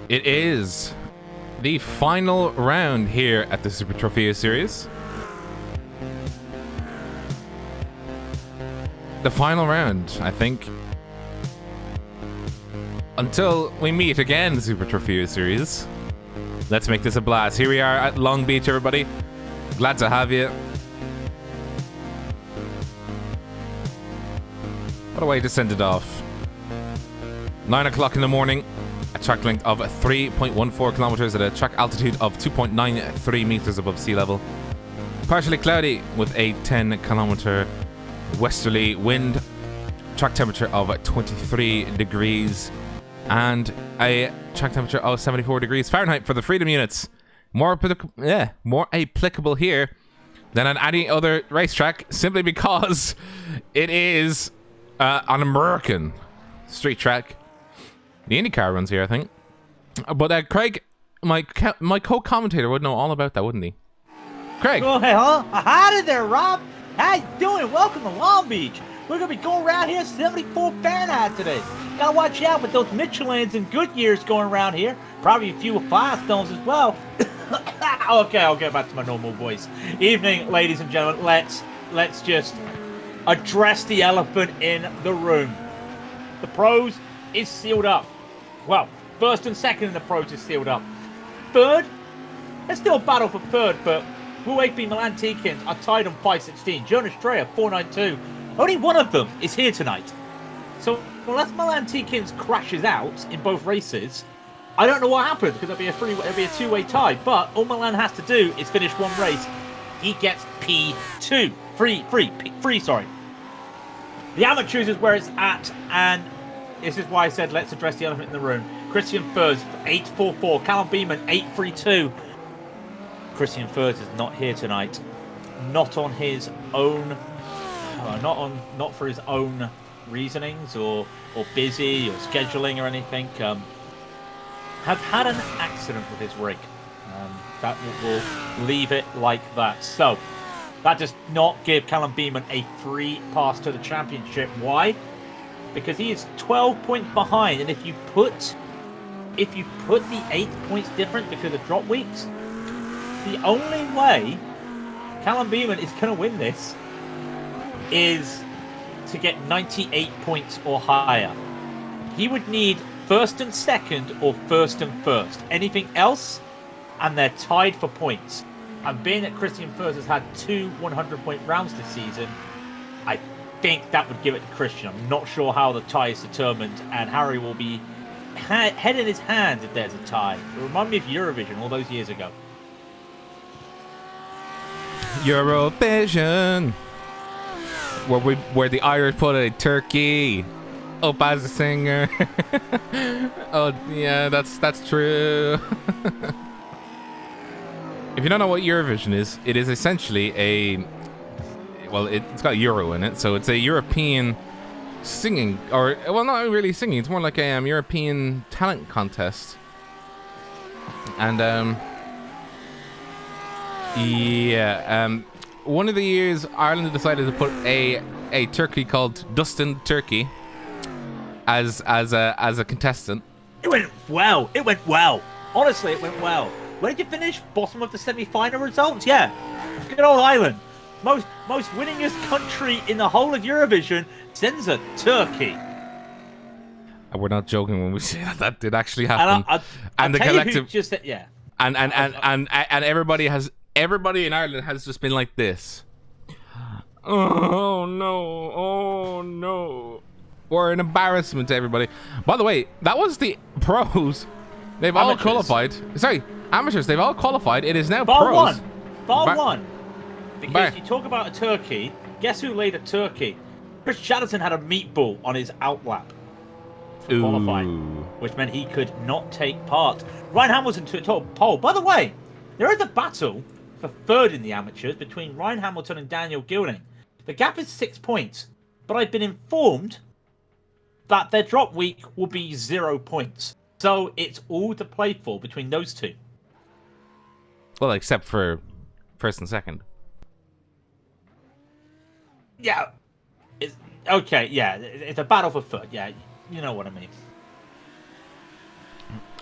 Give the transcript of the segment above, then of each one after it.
It is the final round here at the Super Trofeo series. The final round, I think. Until we meet again, the Super Trofeo series. Let's make this a blast. Here we are at Long Beach, everybody. Glad to have you. What a way to send it off. 9 o'clock in the morning. A track length of 3.14 kilometers at a track altitude of 2.93 meters above sea level. Partially cloudy with a 10 kilometer westerly wind. Track temperature of 23 degrees. And a track temperature of 74 degrees Fahrenheit for the freedom units. More applicable here than on any other racetrack, simply because it is an American street track. The IndyCar runs here, I think. But Craig, my co-commentator, would know all about that, wouldn't he? Craig. Oh, hey, huh? Howdy there, Rob. How you doing? Welcome to Long Beach. We're going to be going around here 74 Fahrenheit today. Got to watch out with those Michelins and Goodyears going around here. Probably a few Firestones as well. Okay, I'll get back to my normal voice. Evening, ladies and gentlemen. Let's just address the elephant in the room. The pros is sealed up. Well, first and second in the pros is sealed up. Third, there's still a battle for third, but Wu AP Milan Tikins are tied on 516. Jonas Dreyer 492. Only one of them is here tonight. So unless Milan Tikins crashes out in both races, I don't know what happens, because it'll be a two-way tie. But all Milan has to do is finish one race. He gets P2. Free, sorry. The amateurs is where it's at, and this is why I said let's address the elephant in the room. Christian Furs 844, Callum Beeman 832. Christian Furs is not here tonight. Not on his own. Not for his own reasonings or busy or scheduling or anything. Have had an accident with his rig. That will leave it like that. So that does not give Callum Beeman a free pass to the championship. Why? Because he is 12 points behind, and if you put the 8 points difference because of drop weeks, the only way Callum Beeman is going to win this is to get 98 points or higher. He would need first and second or first and first. Anything else, and they're tied for points. And being that Christian Furs has had 2 100-point rounds this season, I think that would give it to Christian. I'm not sure how the tie is determined, and Harry will be head in his hands if there's a tie. It reminded me of Eurovision all those years ago. Eurovision, where the Irish put a turkey up as a singer. Oh yeah, that's true. If you don't know what Eurovision is, it is essentially it's got Euro in it, so it's a European singing, or well, not really singing. It's more like a European talent contest. And one of the years Ireland decided to put a turkey called Dustin Turkey as a contestant. It went well. Honestly, it went well. Where did you finish? Bottom of the semi-final results? Yeah. Good old Ireland. Most winningest country in the whole of Eurovision sends a turkey. And we're not joking when we say that did actually happen. And the collective yeah. And everybody in Ireland has just been like this. Oh no. We're an embarrassment to everybody. By the way, that was the pros. They've all qualified. Sorry, amateurs. They've all qualified. It is now pros. Bar one. Because you talk about a turkey. Guess who laid a turkey? Chris Chatterton had a meatball on his outlap for qualifying, which meant he could not take part. Ryan Hamilton to the top pole. By the way, there is a battle for third in the amateurs between Ryan Hamilton and Daniel Gilding. The gap is 6 points, but I've been informed that their drop week will be 0 points. So it's all to play for between those two. Well, except for first and second. Yeah. It's a battle for third. Yeah, you know what I mean.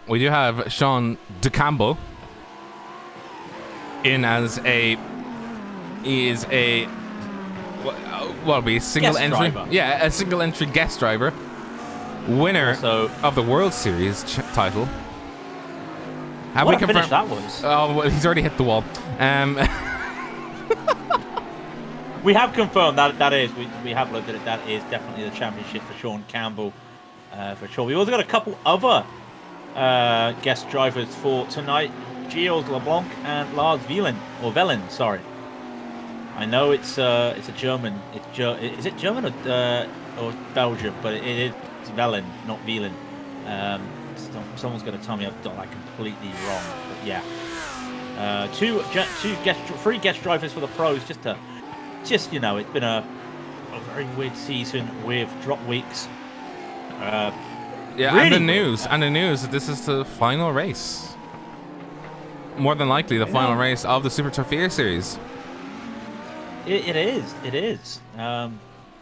we do have Sean DeCampbell in as a what'll be a single Guest entry? driver. Yeah, a single entry guest driver, winner of the World Series title. Have what we a finish confirmed? that was. Oh, well, he's already hit the wall. We have confirmed that is, we have looked at it, that is definitely the championship for Sean Campbell, for sure. We've also got a couple other guest drivers for tonight, Gilles LeBlanc and Lars Velen, sorry. I know it's a German, is it German or Belgium, but it is Velen, not Velen. Someone's going to tell me I've got that completely wrong, but yeah. Three guest drivers for the pros, just you know, it's been a very weird season with drop weeks. Yeah, really and the news that this is the final race. More than likely, the final race of the Super Trofeo series. It is.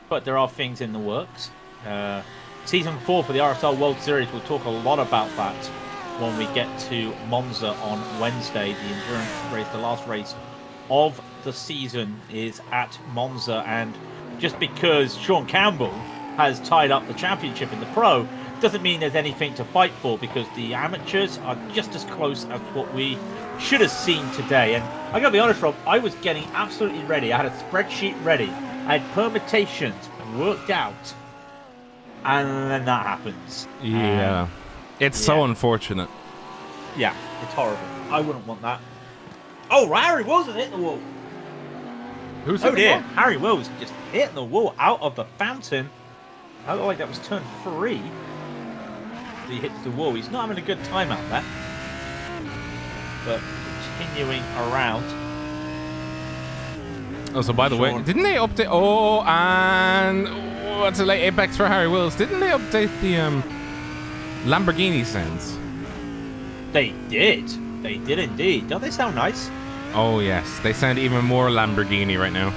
But there are things in the works. Season 4 for the RSL World Series, we'll talk a lot about that when we get to Monza on Wednesday. The endurance race, the last race of the season, is at Monza. And just because Sean Campbell has tied up the championship in the pro doesn't mean there's anything to fight for, because the amateurs are just as close as what we should have seen today. And I gotta be honest, Rob, I was getting absolutely ready. I had a spreadsheet ready. I had permutations worked out. And then that happens. Yeah. It's so unfortunate. Yeah, it's horrible. I wouldn't want that. Oh, Harry Wills has hit the wall. Who's hit the wall? Harry Wills just hit the wall out of the fountain. I looked like that was turn 3. He hits the wall. He's not having a good time out there. But continuing around. Oh, so by the way, didn't they update? Oh, and what's a late apex for Harry Wills? Didn't they update the Lamborghini sounds? They did. They did indeed. Don't they sound nice? Oh yes, they sound even more Lamborghini right now.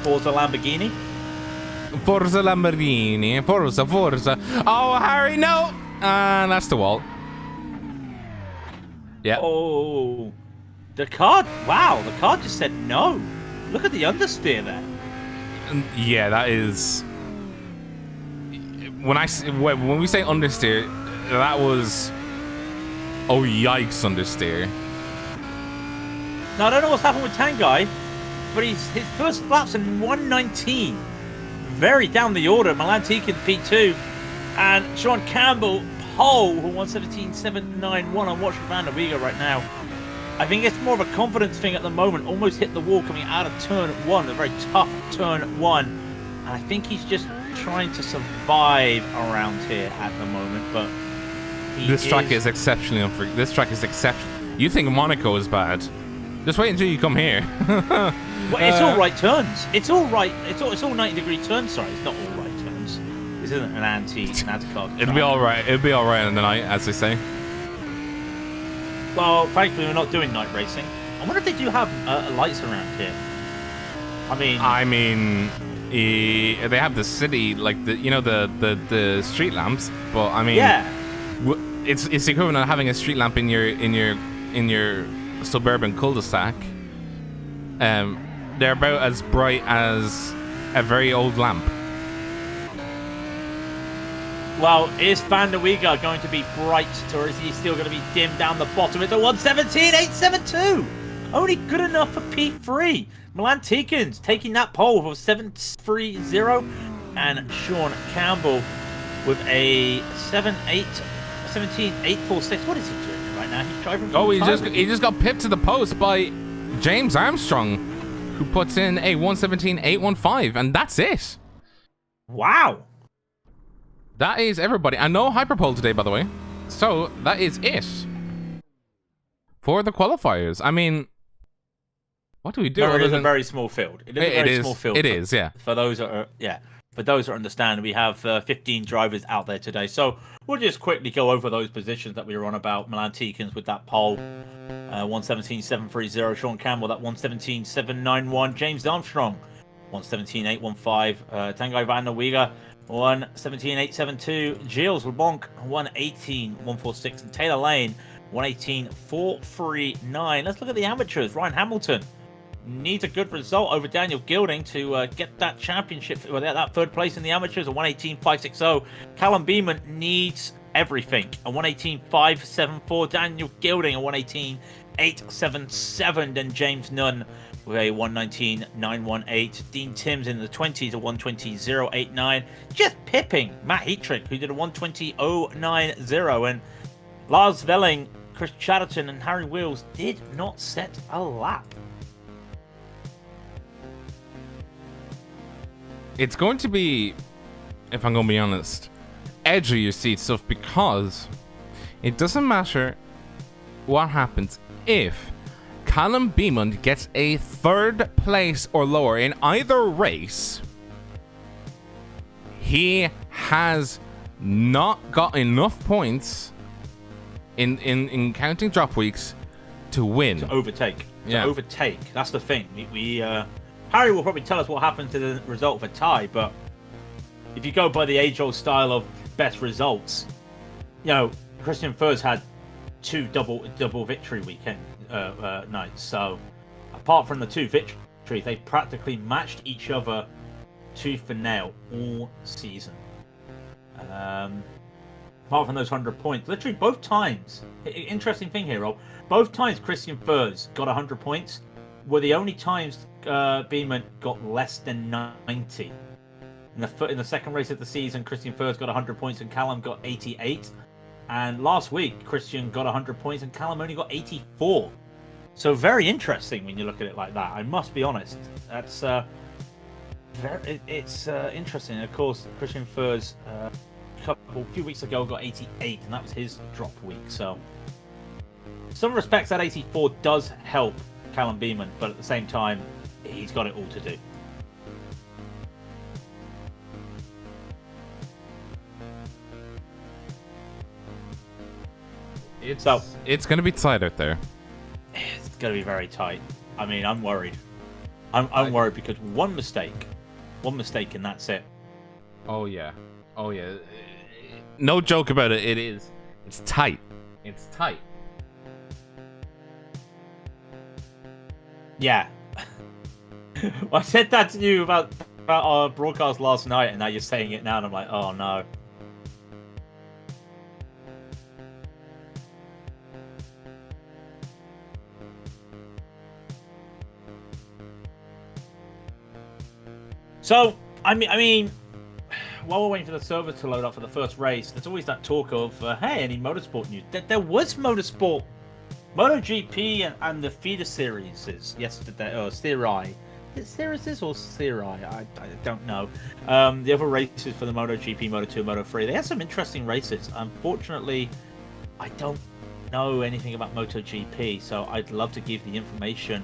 Forza Lamborghini. Forza Lamborghini. Forza. Oh, Harry, no! And that's the wall. Yeah. Oh, the car! Wow, the car just said no. Look at the understeer there. Yeah, that is. When we say understeer, that was. Oh yikes, understeer. Now I don't know what's happened with Tanguy, but his first lap's in 1:19. Very down the order. Milan Tikin P2, and Sean Campbell pole for 1:17.791. I'm watching Van der Wieger right now. I think it's more of a confidence thing at the moment. Almost hit the wall coming out of turn 1, a very tough turn 1. And I think he's just trying to survive around here at the moment. But this track is exceptionally unforgiving. This track is exceptional. You think Monaco is bad? Just wait until you come here. Well, it's all right turns. It's all right. It's all 90-degree turns. Sorry, it's not all right turns. This isn't an anti-car. It'll be all right. It'll be all right in the night, as they say. Well, thankfully we're not doing night racing. I wonder if they do have lights around here. I mean, they have the city, like the street lamps. But I mean, yeah, it's equivalent of having a street lamp in your suburban cul-de-sac. They're about as bright as a very old lamp. Well, is Van der Wieger going to be bright, or is he still going to be dim down the bottom at the 1:17.872? Only good enough for P3. Milan Tikins taking that pole for 7:30, and Sean Campbell with a 17.846. What is he doing right now? He's driving. He just got pipped to the post by James Armstrong, who puts in a 1:17.815, and that's it. Wow. That is everybody. And no hyperpole today, by the way. So that is it for the qualifiers. I mean, what do we do? No, it is a very small field. It is a very small field. It is, yeah. For those that understand, we have 15 drivers out there today. So we'll just quickly go over those positions that we were on about. Milan Tikins with that pole, 1:17.730. Sean Campbell, that 1:17.791. James Armstrong, 1:17.815. Tanguy Van der Wieger, 1:17.872. Gilles LeBlanc 1:18.146, and Taylor Lane 1:18.439. Let's look at the amateurs. Ryan Hamilton needs a good result over Daniel Gilding to get that championship, or that third place in the amateurs, a 1:18.560. Callum Beeman needs everything, a 1:18.574. Daniel Gilding, a 1:18.877. Then James Nunn with a 1:19.918. Dean Timms in the 20s, a 1:20.089. Just pipping Matt Heatrick, who did a 1:20.090. And Lars Velling, Chris Chatterton, and Harry Wills did not set a lap. It's going to be, if I'm going to be honest, edge of your seat stuff, because it doesn't matter what happens if Callum Beeman gets a third place or lower in either race. He has not got enough points in counting drop weeks to win. To overtake. Yeah. To overtake. That's the thing. Harry will probably tell us what happened to the result of a tie, but if you go by the age-old style of best results, Christian Furze had 2 double victory weekend nights. So apart from the 2 victories, they practically matched each other tooth and nail all season. Apart from those 100 points, literally both times. Interesting thing here, Rob. Both times Christian Furze got 100 points were the only times Beeman got less than 90. In the second race of the season, Christian Furze got 100 points and Callum got 88. And last week, Christian got 100 points and Callum only got 84. So very interesting when you look at it like that. I must be honest. That's it's interesting. And of course, Christian Furze a few weeks ago got 88, and that was his drop week. So in some respects, that 84 does help Callum Beeman, but at the same time, he's got it all to do. It's going to be tight out there. It's going to be very tight. I mean, I'm worried. I'm worried because one mistake, and that's it. Oh yeah. No joke about it. It's tight. It's tight. Yeah. I said that to you about our broadcast last night, and now you're saying it now, and I'm like, oh no. So, I mean, while we're waiting for the server to load up for the first race, there's always that talk of, hey, any motorsport news? There was motorsport. MotoGP and the feeder series yesterday, or Serai. Is it series or Serai? I don't know. The other races for the MotoGP, Moto2, Moto3, they had some interesting races. Unfortunately, I don't know anything about MotoGP, so I'd love to give the information.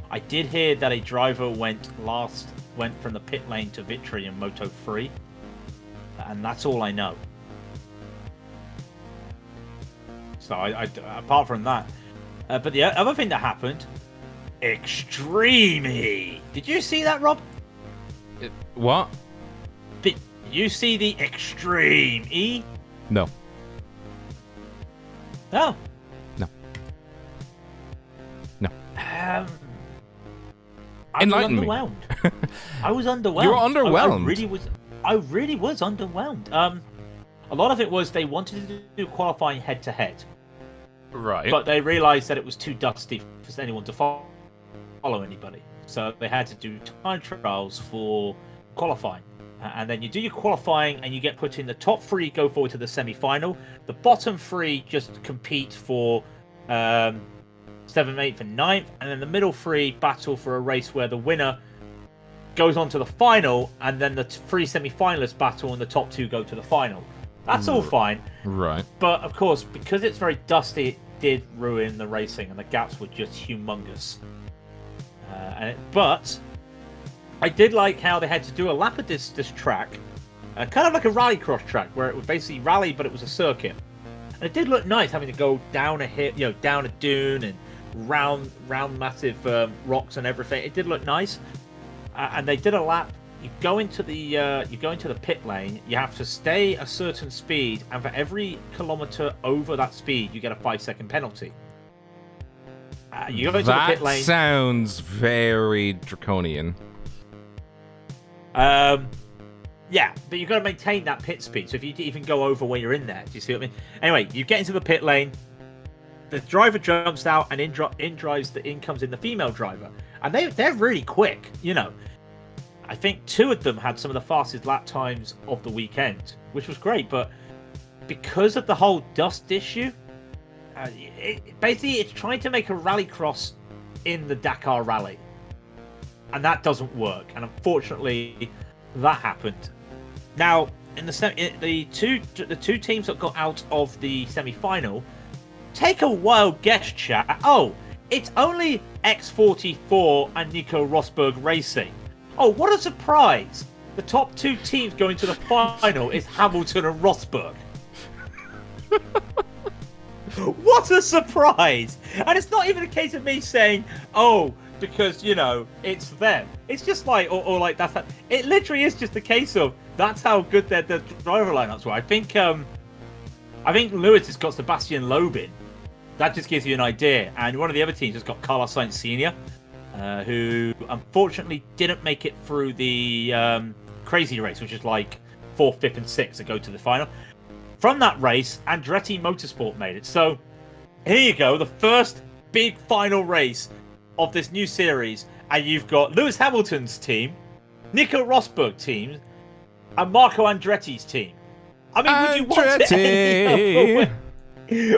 I did hear that a driver went from the pit lane to victory in Moto3, and that's all I know. So I apart from that, but the other thing that happened, Extreme E. Did you see that, Rob? What? Did you see the Extreme E? No. No. No. No. Enlighten me. I was underwhelmed. You were underwhelmed. I really was underwhelmed. A lot of it was they wanted to do qualifying head-to-head. Right. But they realised that it was too dusty for anyone to follow anybody. So they had to do time trials for qualifying. And then you do your qualifying and you get put in. The top 3 go forward to the semi-final. The bottom 3 just compete for 7th, 8th and 9th. And then the middle 3 battle for a race where the winner goes on to the final. And then the 3 semi-finalists battle and the top 2 go to the final. That's all fine. Right. But, of course, because it's very dusty, it did ruin the racing, and the gaps were just humongous. But I did like how they had to do a lap of this track, kind of like a rallycross track, where it was basically rally, but it was a circuit. And it did look nice having to go down a hill, down a dune, and round massive rocks and everything. It did look nice. And they did a lap you go into the pit lane. You have to stay a certain speed, and for every kilometer over that speed, you get a 5-second penalty. You go into the pit lane. That sounds very draconian. Yeah, but you've got to maintain that pit speed. So if you even go over when you're in there, do you see what I mean? Anyway, you get into the pit lane. The driver jumps out, and in comes in the female driver, and they're really quick. You know, I think 2 of them had some of the fastest lap times of the weekend, which was great. But because of the whole dust issue, basically it's trying to make a rallycross in the Dakar Rally, and that doesn't work. And unfortunately, that happened. Now, in the two teams that got out of the semi-final, take a wild guess, chat. Oh, it's only X44 and Nico Rosberg Racing. Oh, what a surprise! The top 2 teams going to the final is Hamilton and Rosberg. What a surprise! And it's not even a case of me saying, oh, because, you know, it's them. It's just like, or like that's. It literally is just a case of that's how good their driver lineups were. I think Lewis has got Sebastian Loeb in. That just gives you an idea. And one of the other teams has got Carlos Sainz Sr., who unfortunately didn't make it through the crazy race, which is like 4th, 5th, and 6th that go to the final. From that race, Andretti Motorsport made it. So here you go, the first big final race of this new series, and you've got Lewis Hamilton's team, Nico Rosberg team, and Marco Andretti's team. I mean, would you want it any other way?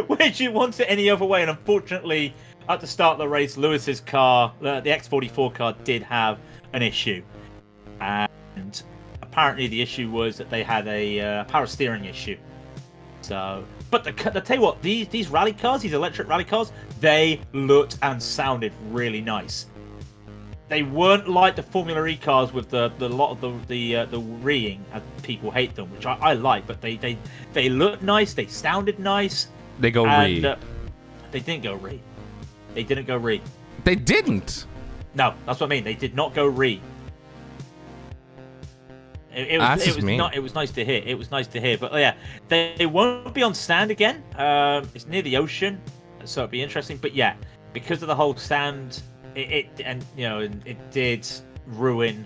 Would you want it any other way? And unfortunately, at the start of the race, Lewis's car, the X44 car, did have an issue, and apparently the issue was that they had a power steering issue. So, but I tell you what, these rally cars, these electric rally cars, they looked and sounded really nice. They weren't like the Formula E cars with the lot of the reeing, and people hate them, which I like. But they looked nice, they sounded nice. They go re. They didn't go re. They didn't go re. They didn't. No, that's what I mean. They did not go re. It was nice to hear. It was nice to hear. But yeah, they won't be on stand again. It's near the ocean, so it'll be interesting. But yeah, because of the whole stand, it did ruin.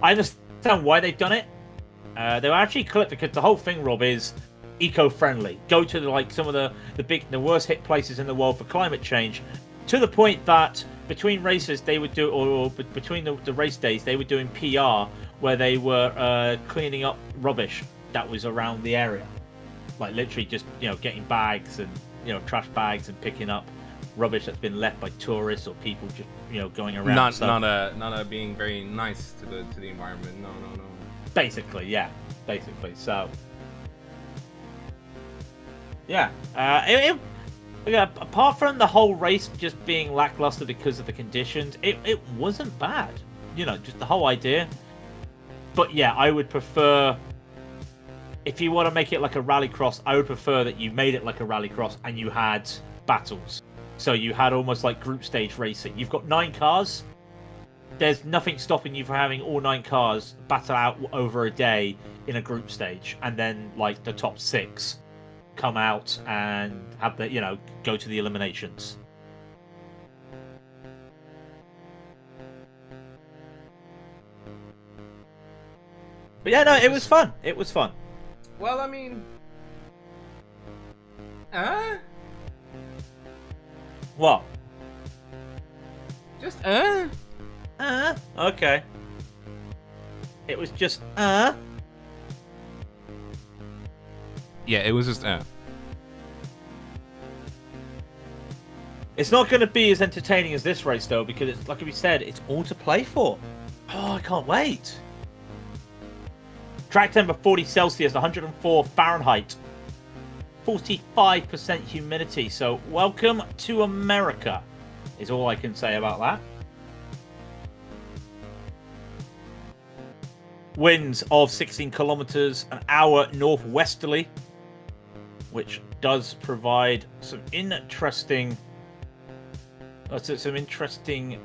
I understand why they've done it. They were actually clipped because the whole thing, Rob, is eco-friendly. Go to some of the worst hit places in the world for climate change, to the point that between races they would do, or between the race days they were doing PR where they were cleaning up rubbish that was around the area, like literally just getting bags and trash bags and picking up rubbish that's been left by tourists or people just going around. Not being very nice to the environment. No. Basically. So yeah, apart from the whole race just being lackluster because of the conditions, it wasn't bad. Just the whole idea. But yeah, I would prefer, if you want to make it like a rallycross, I would prefer that you made it like a rallycross and you had battles. So you had almost like group stage racing. You've got 9 cars. There's nothing stopping you from having all 9 cars battle out over a day in a group stage, and then like the top 6 come out and have the go to the eliminations. But yeah, no, it was fun. It was fun. Well, I mean, what? Just okay. It was just Yeah, it was just It's not going to be as entertaining as this race though, because it's like we said, it's all to play for. Oh, I can't wait. Track temper 40 Celsius, 104 Fahrenheit, 45% humidity. So welcome to America, is all I can say about that. Winds of 16 kilometers an hour northwesterly, which does provide some interesting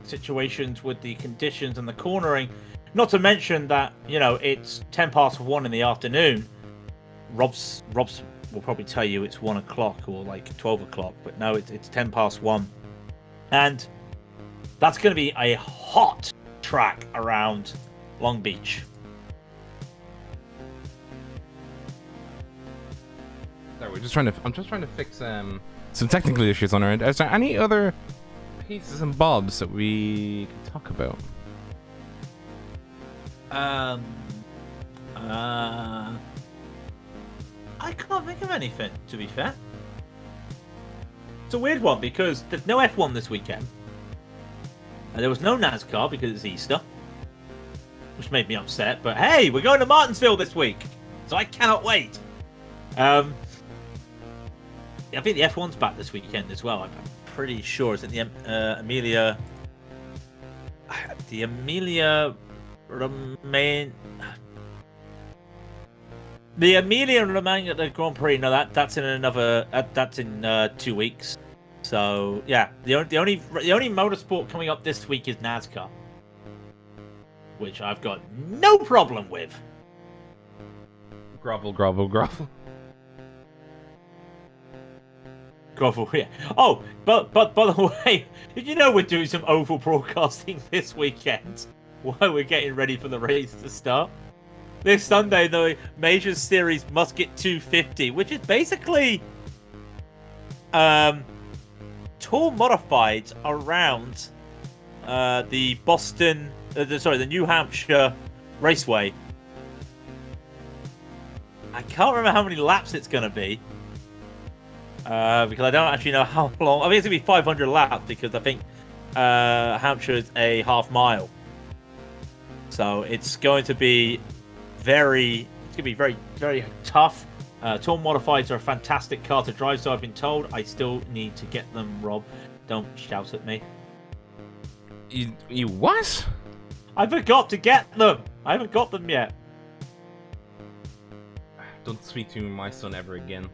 situations with the conditions and the cornering. Not to mention that, you know, it's 10 past 1 in the afternoon. Rob's will probably tell you it's 1 o'clock or like 12 o'clock, but no, it's 10 past 1. And that's going to be a hot track around Long Beach. Sorry, I'm just trying to fix some technical issues on our end. Is there any other pieces and bobs that we can talk about? I can't think of anything, to be fair. It's a weird one because there's no F1 this weekend. And there was no NASCAR because it's Easter. Which made me upset, but hey, we're going to Martinsville this week. So I cannot wait. I think the F1's back this weekend as well. I'm pretty sure it's at the Emilia Romagna. The Emilia Romagna Grand Prix. No, that's in another. That's in 2 weeks. So yeah, the only motorsport coming up this week is NASCAR, which I've got no problem with. Grovel, grovel, grovel. Grovel, yeah. Oh, but by the way, did you know we're doing some oval broadcasting this weekend while we're getting ready for the race to start? This Sunday, the Major Series Musket 250, which is basically tour modified around the the New Hampshire Raceway. I can't remember how many laps it's going to be. Because I don't actually know how long. I think it's going to be 500 laps because I think Hampshire is a half mile. So it's going to be very tough. Tour Modifieds are a fantastic car to drive, so I've been told. I still need to get them, Rob. Don't shout at me. You what? I forgot to get them. I haven't got them yet. Don't speak to my son ever again.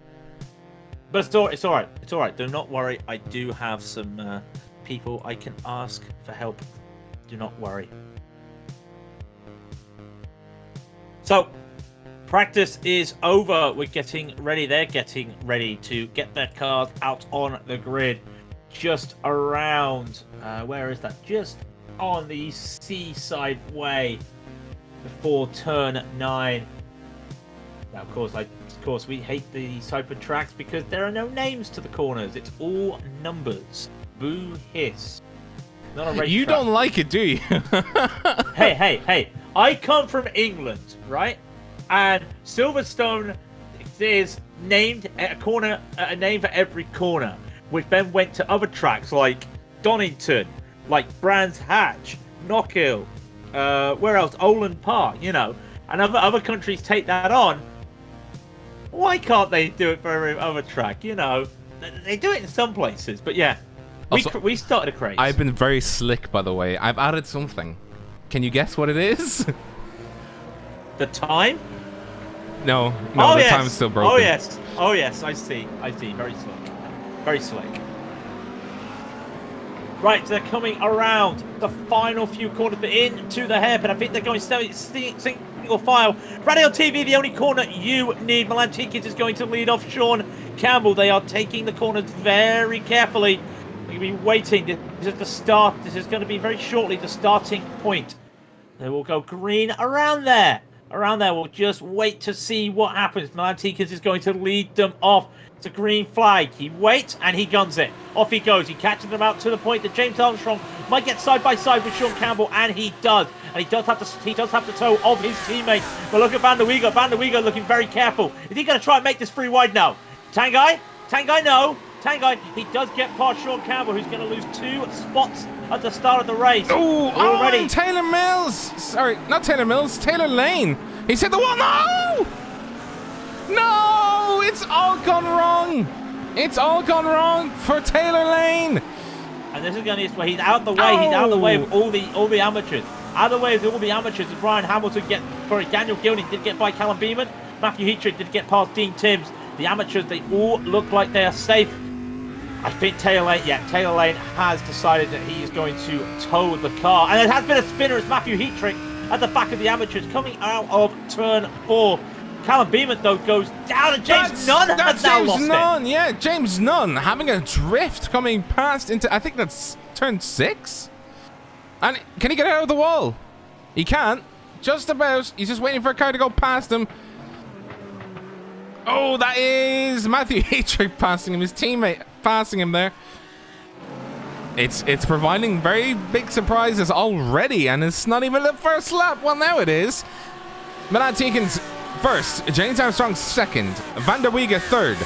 But it's all right. It's all right. Do not worry. I do have some people I can ask for help. Do not worry. So, practice is over. We're getting ready. They're getting ready to get their cars out on the grid. Just around, where is that? Just on the Seaside Way before turn 9. Now, of course, we hate these type of tracks because there are no names to the corners. It's all numbers. Boo hiss. Not a race You track. don't like it, do you? Hey. I come from England, right? And Silverstone is named a name for every corner, which then went to other tracks like Donington, like Brands Hatch, Knockhill, where else? Olin Park, you know. And other countries take that on. Why can't they do it for every other track? You know, they do it in some places, but yeah, we started a craze. I've been very slick, by the way. I've added something. Can you guess what it is? The time? No, oh, the yes. time's still broken. Oh yes, I see. Very slick. Right, they're coming around the final few corners, but into the hairpin. I think they're going single file. Raidillon TV, the only corner you need. Milan Tikis is going to lead off Sean Campbell. They are taking the corners very carefully. We're going to be waiting. This is the start. This is going to be very shortly the starting point. They will go green around there. We'll just wait to see what happens. Milan Tikis is going to lead them off. It's a green flag. He waits and he guns it. Off he goes. He catches them out to the point that James Armstrong might get side by side with Sean Campbell, and he does. And he does have the toe of his teammate. But look at Van der Weegar. Van der Weegar looking very careful. Is he going to try and make this free wide now? Tanguy, no. Tanguy, he does get past Sean Campbell, who's going to lose 2 spots at the start of the race. Oh, Taylor Mills. Sorry, not Taylor Mills. Taylor Lane. He's hit the wall. No, it's all gone wrong. It's all gone wrong for Taylor Lane. And this is going to he's out the way. Oh. He's out of the way of all the amateurs. Out of the way of all the amateurs. As Ryan Hamilton Daniel Gilding did get by Callum Beeman. Matthew Heatrick did get past Dean Timms. The amateurs, they all look like they are safe. I think Taylor Lane has decided that he is going to tow the car. And it has been a spinner as Matthew Heatrick at the back of the amateurs coming out of turn 4. Callum Beeman, though, goes down, and James Nunn has now lost it. Yeah, James Nunn having a drift coming past into, I think that's turn 6? And can he get out of the wall? He can't. Just about. He's just waiting for a car to go past him. Oh, that is Matthew Heatrick passing him, his teammate passing him there. It's providing very big surprises already, and it's not even the first lap. Well, now it is. Milan Tikins first, James Armstrong second, Van der Wiege third,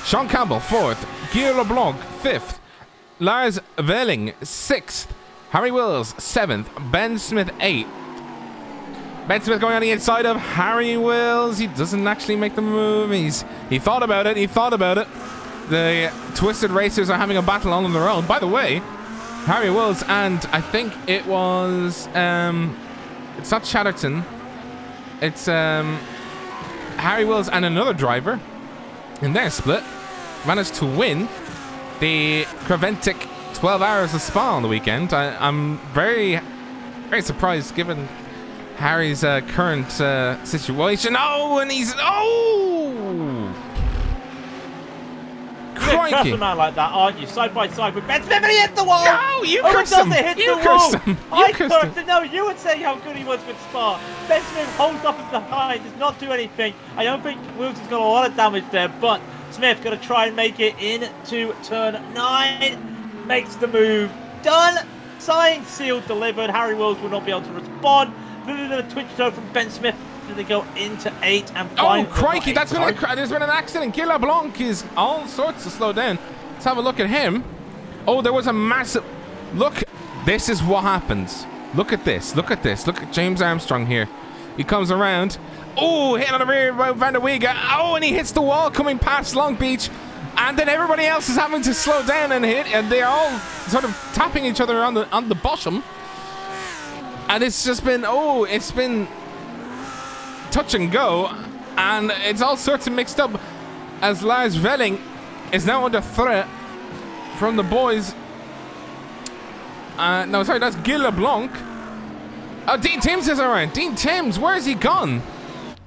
Sean Campbell fourth, Guy LeBlanc fifth, Lars Velling sixth, Harry Wills seventh, Ben Smith eighth. Ben Smith going on the inside of Harry Wills. He doesn't actually make the move. He thought about it. The Twisted Racers are having a battle all on their own. By the way, Harry Wills and I think it was it's not Chatterton. It's Harry Wills and another driver in their split managed to win the Creventic 12 Hours of Spa on the weekend. I'm very, very surprised given Harry's current situation. Oh, and he's... Oh! Crikey. You're a man like that, aren't you? Side by side with Ben Smith, and he hit the wall! No, you cursed him! You cursed him! I cursed him! No, you would say how good he was with Spa. Ben Smith holds up in behind, does not do anything. I don't think Wilson's got a lot of damage there, but Smith got to try and make it into turn 9. Makes the move. Done! Signed, sealed, delivered. Harry Wills will not be able to respond. The twitch toe from Ben Smith. They go into 8 and 5. Oh, crikey, there's been an accident. Guy LeBlanc is all sorts of slow down. Let's have a look at him. Oh, there was a massive... Look, this is what happens. Look at this. Look at this. Look at James Armstrong here. He comes around. Oh, hit on the rear by Van der Wiege. Oh, and he hits the wall coming past Long Beach. And then everybody else is having to slow down and hit. And they're all sort of tapping each other on the bottom. And it's just been... Oh, it's been... touch and go, and it's all sorts of mixed up as Lars Velling is now under threat from the boys. No, sorry, that's Guy LeBlanc. Oh, Dean Timms is around. Dean Timms, where has he gone?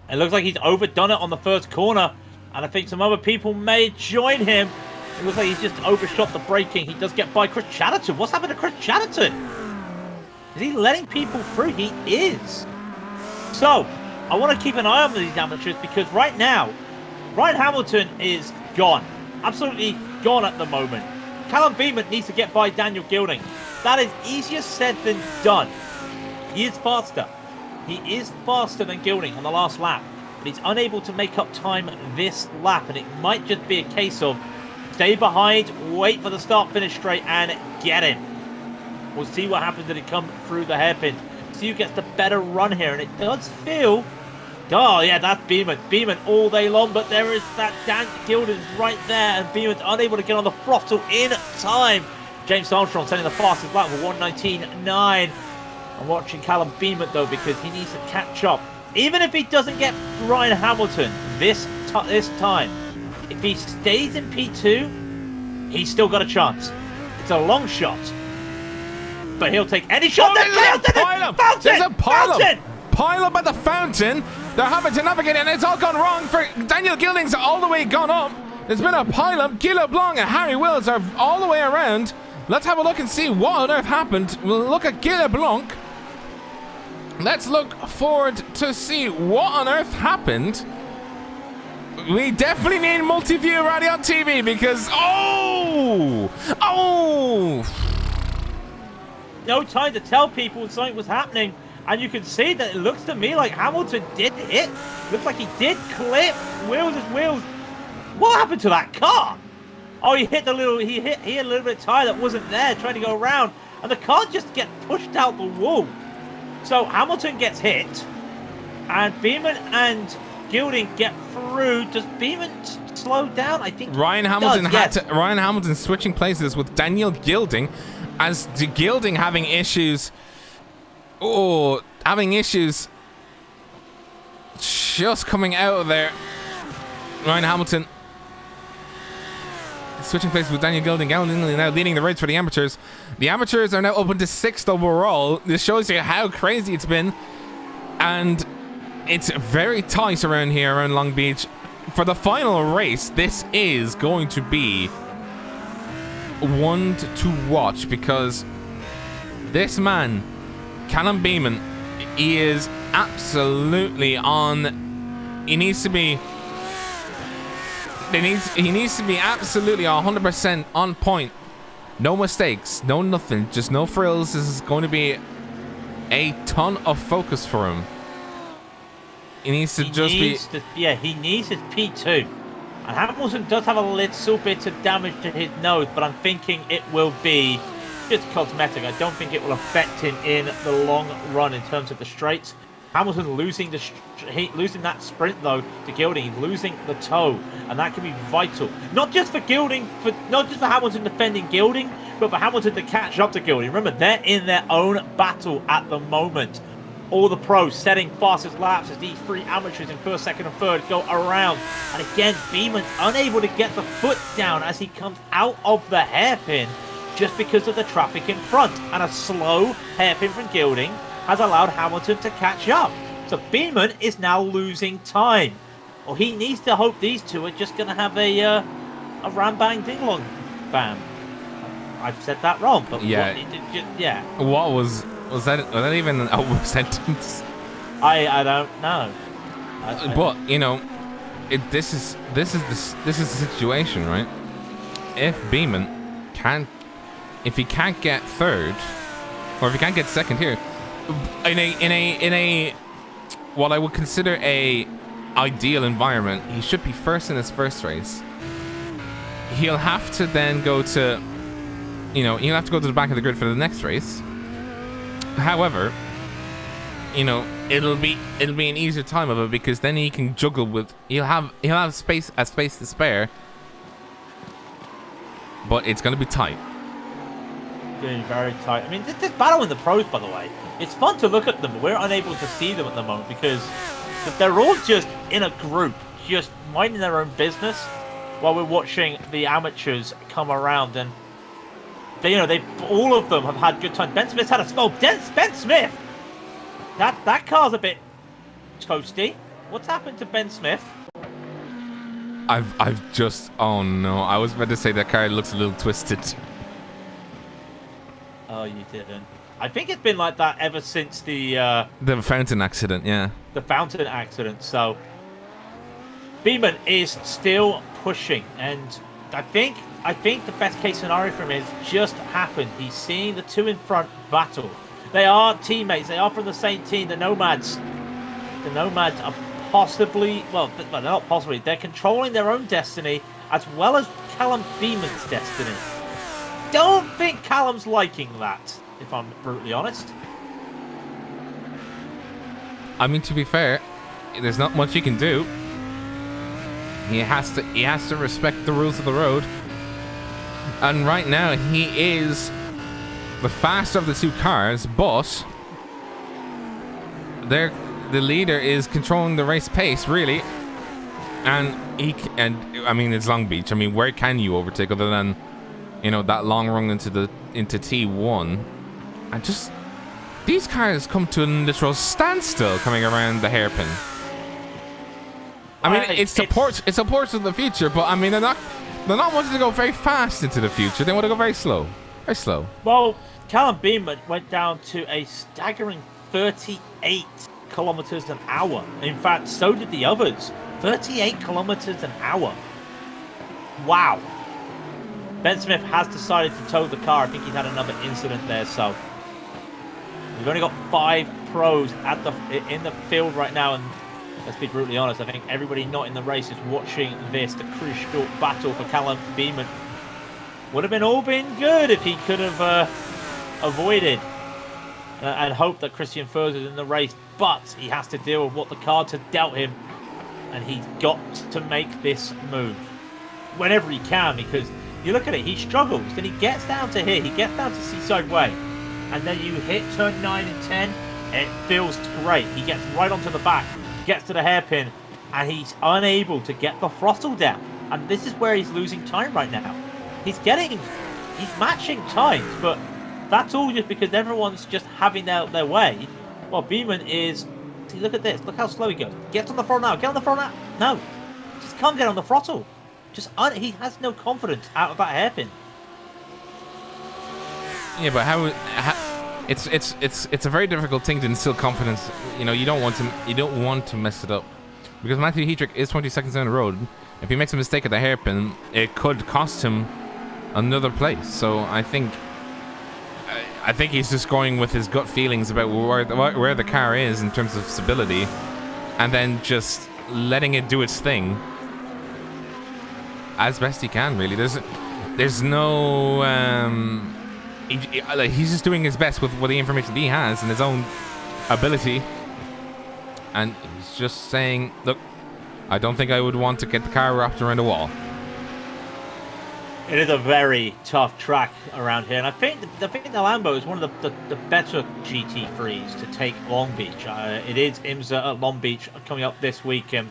It looks like he's overdone it on the first corner, and I think some other people may join him. It looks like he's just overshot the braking. He does get by Chris Chatterton. What's happened to Chris Chatterton? Is he letting people through? He is. So, I want to keep an eye on these amateurs because right now, Ryan Hamilton is gone. Absolutely gone at the moment. Callum Beeman needs to get by Daniel Gilding. That is easier said than done. He is faster. He is faster than Gilding on the last lap, but he's unable to make up time this lap, and it might just be a case of stay behind, wait for the start-finish straight, and get him. We'll see what happens when it comes through the hairpin. See who gets the better run here, and it does feel... Oh, yeah, that's Beeman. Beeman all day long, but there is that Dan Gilding right there, and Beeman's unable to get on the throttle in time. James Armstrong sending the fastest lap with 1:19.9. I'm watching Callum Beeman, though, because he needs to catch up. Even if he doesn't get Ryan Hamilton this time, if he stays in P2, he's still got a chance. It's a long shot, but he'll take any shot. There's a pile up at the fountain. They're having to navigate, and it's all gone wrong for Daniel Gilding's all the way gone up. There's been a pile up. Guy LeBlanc and Harry Wills are all the way around. Let's have a look and see what on earth happened. We'll look at Guy LeBlanc. Let's look forward to see what on earth happened. We definitely need multi-view Raidillon TV because... Oh! No time to tell people something was happening. And you can see that it looks to me like Hamilton did hit. Looks like he did clip wheels. What happened to that car? Oh, he hit a little bit of tire that wasn't there, trying to go around, and the car just gets pushed out the wall. So Hamilton gets hit, and Beeman and Gilding get through. Does Beeman slow down? I think Ryan Hamilton switching places with Daniel Gilding, as Gilding having issues. Oh, having issues just coming out of there. Ryan Hamilton switching places with Daniel Gilding. Gilding now leading the race for the amateurs. The amateurs are now up into 6th overall. This shows you how crazy it's been. And it's very tight around here, around Long Beach. For the final race, this is going to be one to watch, because this man, Callum Beeman, he is absolutely on. He needs to be absolutely 100% on point. No mistakes, no nothing, just no frills. This is going to be a ton of focus for him. He needs to he needs his P2. And Hamilton does have a little bit of damage to his nose, but I'm thinking it will be just cosmetic. I don't think it will affect him in the long run in terms of the straights. Hamilton losing that sprint though to Gilding. He's losing the toe, and that can be vital. Not just for Gilding, not just for Hamilton defending Gilding, but for Hamilton to catch up to Gilding. Remember, they're in their own battle at the moment. All the pros setting fastest laps as these three amateurs in first, second, and third go around. And again, Beeman's unable to get the foot down as he comes out of the hairpin just because of the traffic in front. And a slow hairpin from Gilding has allowed Hamilton to catch up. So Beeman is now losing time. Well, he needs to hope these two are just going to have a ram bang ding long bam. I've said that wrong, but yeah, What was that even a sentence? I don't know. But you know, this is the situation, right? If Beeman if he can't get third, or if he can't get second here, in a what I would consider a ideal environment, he should be first in his first race. He'll have to then go to, he'll have to go to the back of the grid for the next race. However, it'll be an easier time of it, because then he can juggle with, he'll have space to spare, but it's going to be tight. Getting very tight. I mean, this battle in the pros, by the way, it's fun to look at them, but we're unable to see them at the moment because they're all just in a group, just minding their own business while we're watching the amateurs come around. And they all of them have had good time. Ben Smith's had a Ben Smith. That car's a bit toasty. What's happened to Ben Smith? I've just, oh no, I was about to say that car looks a little twisted. Oh, you didn't. I think it's been like that ever since the fountain accident, yeah. The fountain accident. So Beeman is still pushing, and I think the best case scenario for him is just happened. He's seeing the two in front battle. They are teammates. They are from the same team. The Nomads. The Nomads are possibly, well, not possibly. They're controlling their own destiny as well as Callum Beeman's destiny. Don't think Callum's liking that, if I'm brutally honest. I mean, to be fair, there's not much he can do. He has to respect the rules of the road. And right now, he is the faster of the two cars, but the leader is controlling the race pace, really. And I mean, it's Long Beach. I mean, where can you overtake other than, that long run into T1? And just, these cars come to a literal standstill coming around the hairpin. I mean, it supports of the future, but I mean, they're not wanting to go very fast into the future. They want to go very slow. Very slow. Well, Callum Beeman went down to a staggering 38 kilometers an hour. In fact, so did the others. 38 kilometers an hour. Wow. Ben Smith has decided to tow the car. I think he's had another incident there, so we've only got 5 pros in the field right now, and let's be brutally honest, I think everybody not in the race is watching this, the crucial battle for Callum Beeman. Would have all been good if he could have avoided and hoped that Christian Furz was in the race, but he has to deal with what the cards have dealt him, and he's got to make this move whenever he can, because you look at it, he struggles, then he gets down to here, he gets down to Seaside Way, and then you hit turn 9 and 10, it feels great. He gets right onto the back, gets to the hairpin, and he's unable to get the throttle down, and this is where he's losing time right now. He's matching times, but that's all just because everyone's just having their way. Well, Beeman is See, look at this. Look how slow he goes. Get on the throttle now. Get on the throttle now. No. Just can't get on the throttle. He has no confidence out of that hairpin. Yeah, but how it's a very difficult thing to instill confidence. You know, you don't want to mess it up, because Matthew Heatrick is 20 seconds down the road. If he makes a mistake at the hairpin, it could cost him another place. So I think he's just going with his gut feelings about where the car is in terms of stability, and then just letting it do its thing as best he can. Really, there's no he's just doing his best with the information that he has and his own ability, and he's just saying, look, I don't think I would want to get the car wrapped around a wall. It is a very tough track around here, and I think the Lambo is one of the better GT3s to take Long Beach. It is IMSA at Long Beach coming up this weekend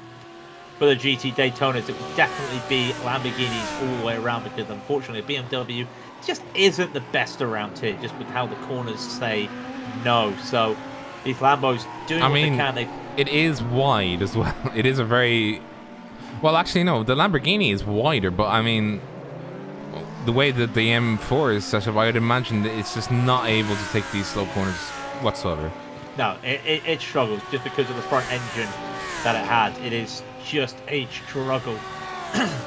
for the GT Daytonas. It would definitely be Lamborghinis all the way around, because unfortunately BMW just isn't the best around here, just with how the corners say no. So these Lambos doing what they can. It is wide as well. It is a very... Well, actually, no. The Lamborghini is wider, but I mean, the way that the M4 is set up, I would imagine that it's just not able to take these slow corners whatsoever. No, it struggles just because of the front engine that it had. It is just a struggle.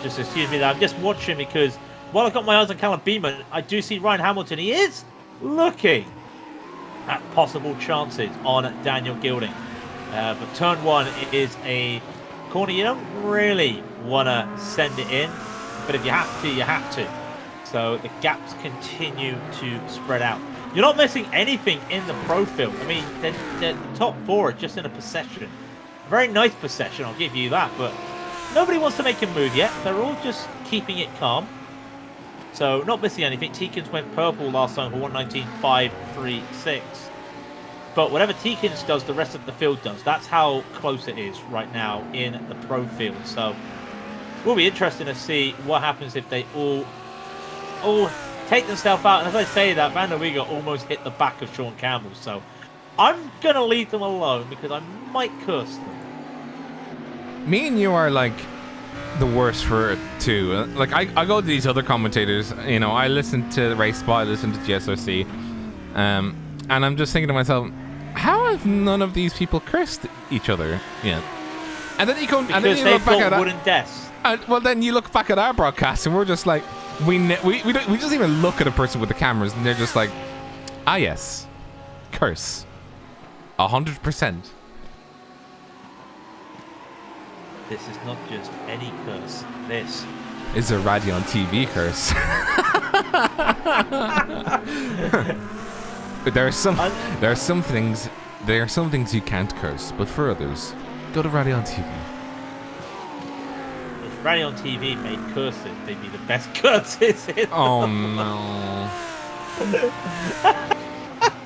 Just excuse me, I'm just watching, because while I've got my eyes on Callum Beeman, I do see Ryan Hamilton. He is looking at possible chances on Daniel Gilding. But turn one is a corner you don't really want to send it in, but if you have to, you have to. So the gaps continue to spread out. You're not missing anything in the pro field. I mean, the top four are just in a possession. Very nice possession, I'll give you that, but nobody wants to make a move yet. They're all just keeping it calm. So not missing anything. Teekins went purple last time for 119.536. But whatever Teekins does, the rest of the field does. That's how close it is right now in the pro field. So it will be interesting to see what happens if they all take themselves out. And as I say that, Van der Weege almost hit the back of Sean Campbell. So I'm going to leave them alone, because I might curse them. Me and you are like the worst for it too. Like I go to these other commentators, you know, I listen to Race Spot, I listen to GSRC, and I'm just thinking to myself, how have none of these people cursed each other yet? And then you go, because and then you look back at wooden desks. Well, then you look back at our broadcast, and we're just like, we just even look at a person with the cameras, and they're just like, ah yes, curse, 100%. This is not just any curse. This is a Raidillon TV curse. There are some things you can't curse, but for others, go to Raidillon TV. If Raidillon TV made curses, they'd be the best curses in Oh no.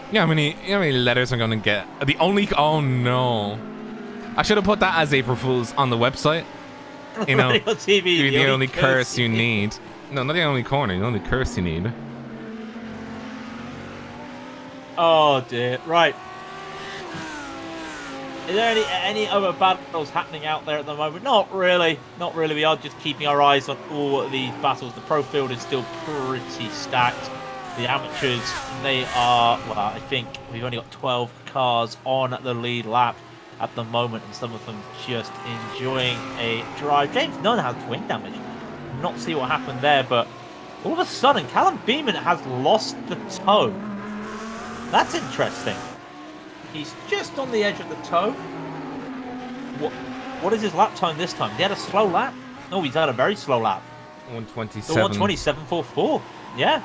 You know how many letters I'm gonna get? Oh no. I should have put that as April Fool's on the website. You know, TV, the only curse you need. No, not the only corner, the only curse you need. Oh dear. Right. Is there any other battles happening out there at the moment? Not really. Not really. We are just keeping our eyes on all of these battles. The pro field is still pretty stacked. The amateurs, they are, well, I think we've only got 12 cars on the lead lap at the moment, and some of them just enjoying a drive. James Nunn has wing damage. Not see what happened there, but all of a sudden, Callum Beeman has lost the toe. That's interesting. He's just on the edge of the toe. What is his lap time this time? He had a slow lap? No, he's had a very slow lap. 127. 127.44. Yeah.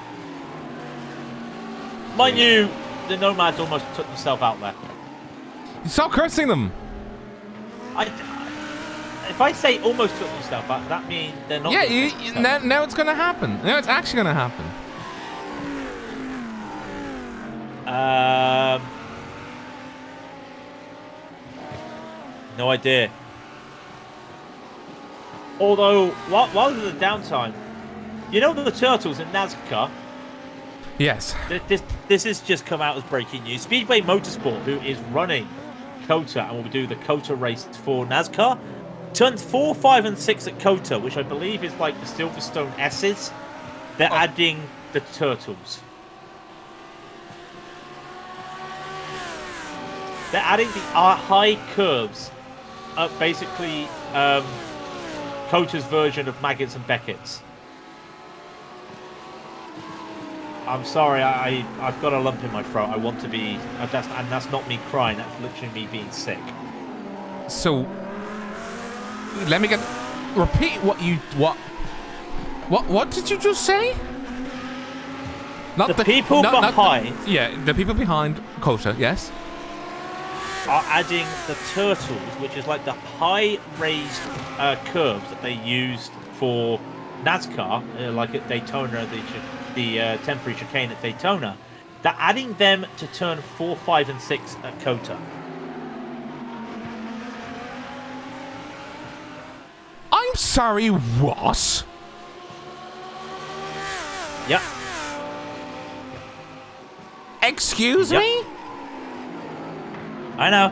Mind you, the Nomads almost took themselves out there. Stop cursing them! If I say almost took themselves out, that means they're not. Yeah, now it's going to happen. Now it's actually going to happen. No idea. Although, while there's a downtime, you know the Turtles in NASCAR? Yes. This has just come out as breaking news. Speedway Motorsport, who is running COTA, and we'll do the COTA race for NASCAR. Turns 4, 5, and 6 at COTA, which I believe is like the Silverstone S's. They're adding the turtles. They're adding the high curves. Basically, COTA's version of Maggots and Beckett's. I'm sorry, I've got a lump in my throat. I want to be... and that's not me crying. That's literally me being sick. So, let me repeat what you... What did you just say? Not the people behind... the people behind COTA, yes. Are adding the turtles, which is like the high raised curves that they used for NASCAR, like at Daytona, the temporary chicane at Daytona. They're adding them to turn 4, 5, and 6 at COTA. I'm sorry, what? Yep. Excuse me? I know.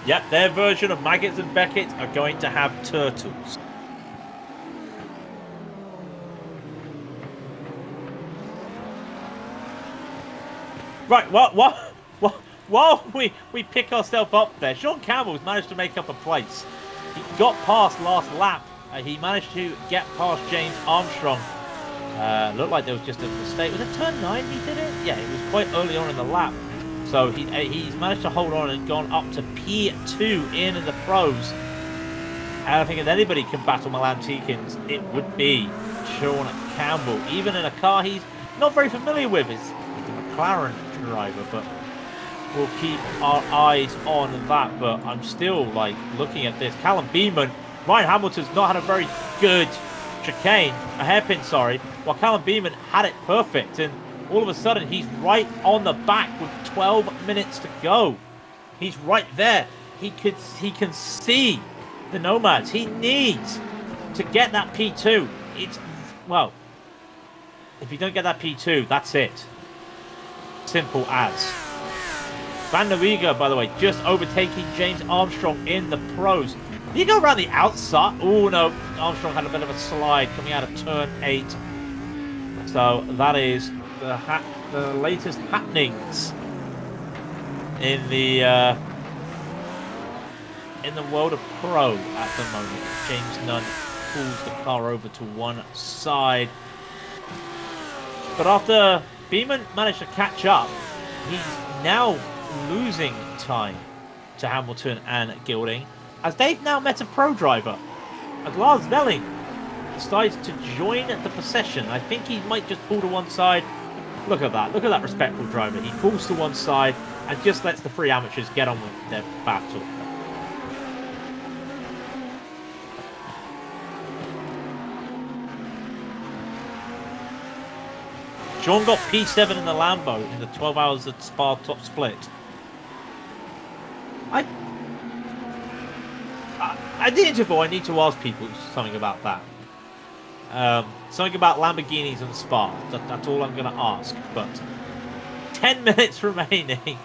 Yep, their version of Maggots and Beckett are going to have turtles. Right, while we pick ourselves up there, Sean Campbell's managed to make up a place. He got past last lap. He managed to get past James Armstrong. Looked like there was just a mistake. Was it turn 9 he did it? Yeah, it was quite early on in the lap. So he's managed to hold on and gone up to P2 in the pros. And I think if anybody can battle Milan Tikins, it would be Sean Campbell. Even in a car he's not very familiar with. He's a McLaren driver, but we'll keep our eyes on that. But I'm still like looking at this. Callum Beeman, Ryan Hamilton's not had a very good chicane, a hairpin, sorry, while Callum Beeman had it perfect, and all of a sudden he's right on the back with 12 minutes to go. He's right there. He can see the Nomads. He needs to get that P2. Well, if you don't get that P2, that's it. Simple as. Van der Weege, by the way, just overtaking James Armstrong in the pros. Did he go around the outside? Oh, no. Armstrong had a bit of a slide coming out of turn 8. So that is the latest happenings in the world of pro at the moment. James Nunn pulls the car over to one side. But after Beeman managed to catch up, he's now losing time to Hamilton and Gilding, as they've now met a pro driver. As Lars Velling decides to join the procession. I think he might just pull to one side. Look at that. Look at that respectful driver. He pulls to one side and just lets the three amateurs get on with their battle. Sean got P7 in the Lambo in the 12 hours at Spa top split. At the interval, I need to ask people something about that. Something about Lamborghinis and Spa. That's all I'm going to ask. But 10 minutes remaining.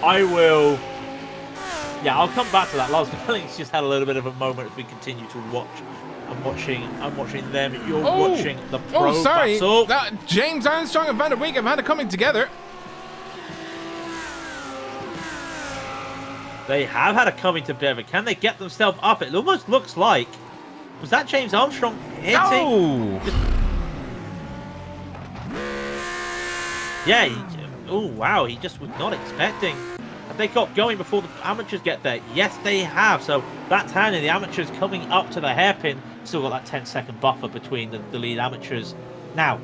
I will... Yeah, I'll come back to that. Lars Belling's just had a little bit of a moment as we continue to watch. I'm watching them. You're watching the pro battle. James Armstrong and Van der Weege have had it coming together. They have had a coming together. Can they get themselves up? It almost looks like... Was that James Armstrong hitting? No! Yeah. Oh, wow. He just was not expecting. Have they got going before the amateurs get there? Yes, they have. So that's handy. The amateurs coming up to the hairpin. Still got that 10-second buffer between the lead amateurs. Now,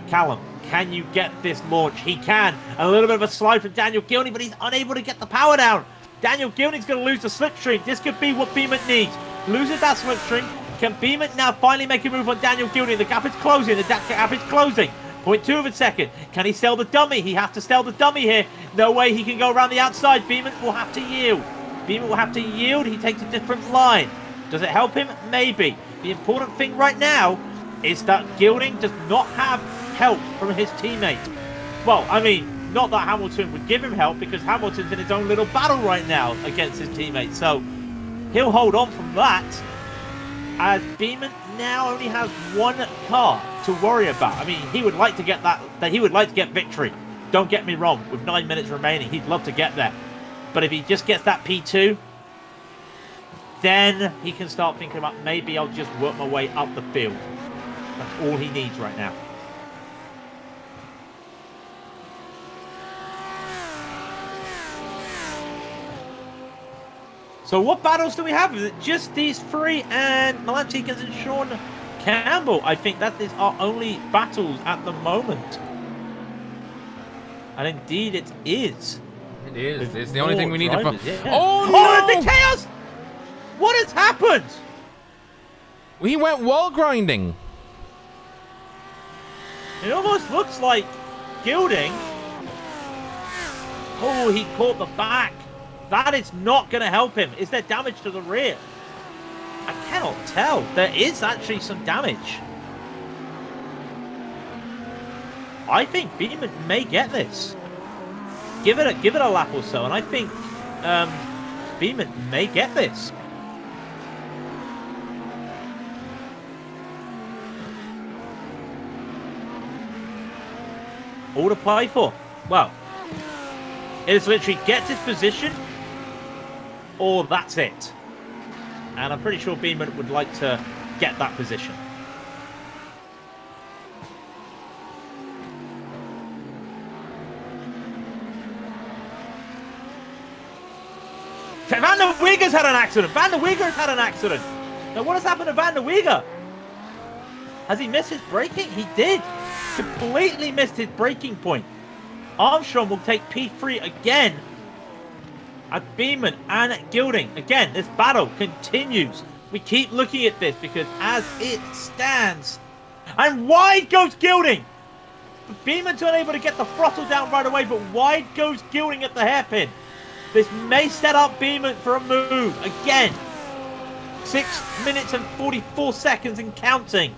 Callum, can you get this launch? He can. A little bit of a slide from Daniel Gilney, but he's unable to get the power down. Daniel Gilney's going to lose the slipstream. This could be what Beeman needs. Loses that slipstream. Can Beeman now finally make a move on Daniel Gilney? The gap is closing. The gap is closing. 0.2 of a second. Can he sell the dummy? He has to sell the dummy here. No way he can go around the outside. Beeman will have to yield. Beeman will have to yield. He takes a different line. Does it help him? Maybe. The important thing right now is that Gilding does not have help from his teammate. Well, I mean, Not that Hamilton would give him help, because Hamilton's in his own little battle right now against his teammates. So he'll hold on from that, as Beeman now only has one car to worry about. I mean, he would like to get he would like to get victory. Don't get me wrong, with 9 minutes remaining, he'd love to get there. But if he just gets that P2, then he can start thinking about, maybe I'll just work my way up the field. That's all he needs right now. So what battles do we have? Is it just these three and Milan Tikins and Sean Campbell? I think that is our only battles at the moment. And indeed it is. It is. It's the only thing we need drivers, to... yeah. Oh, no! no! The chaos! What has happened? We went wall grinding. It almost looks like Gilding. Oh, he caught the back. That is not going to help him. Is there damage to the rear? I cannot tell. There is actually some damage. I think Beeman may get this. Give it a lap or so, and I think Beeman may get this. All to play for. Well, it is literally get his position, or that's it. And I'm pretty sure Beeman would like to get that position. Van der Weeger's had an accident. Van der Weeger's had an accident. Now, what has happened to Van der Weeger? Has he missed his braking? He did. Completely missed his braking point. Armstrong will take P3 again. At Beeman and Gilding. Again, this battle continues. We keep looking at this because as it stands. And wide goes Gilding. Beeman's unable to get the throttle down right away, but wide goes Gilding at the hairpin. This may set up Beeman for a move. Again. 6 minutes and 44 seconds and counting.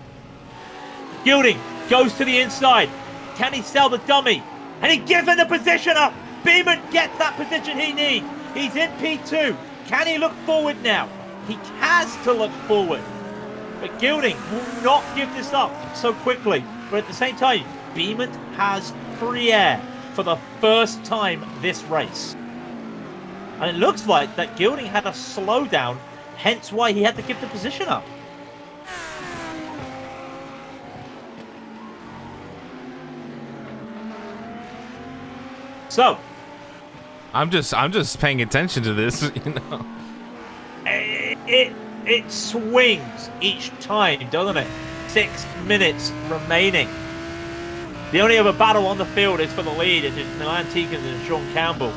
Gilding goes to the inside. Can he sell the dummy? And he gives him the position up. Beeman gets that position he needs. He's in P2. Can he look forward now? He has to look forward. But Gilding will not give this up so quickly. But at the same time, Beeman has free air for the first time this race. And it looks like that Gilding had a slowdown, hence why he had to give the position up. So, I'm just paying attention to this, you know. It swings each time, doesn't it? 6 minutes remaining. The only other battle on the field is for the lead. It's Milan Tikins and Sean Campbell.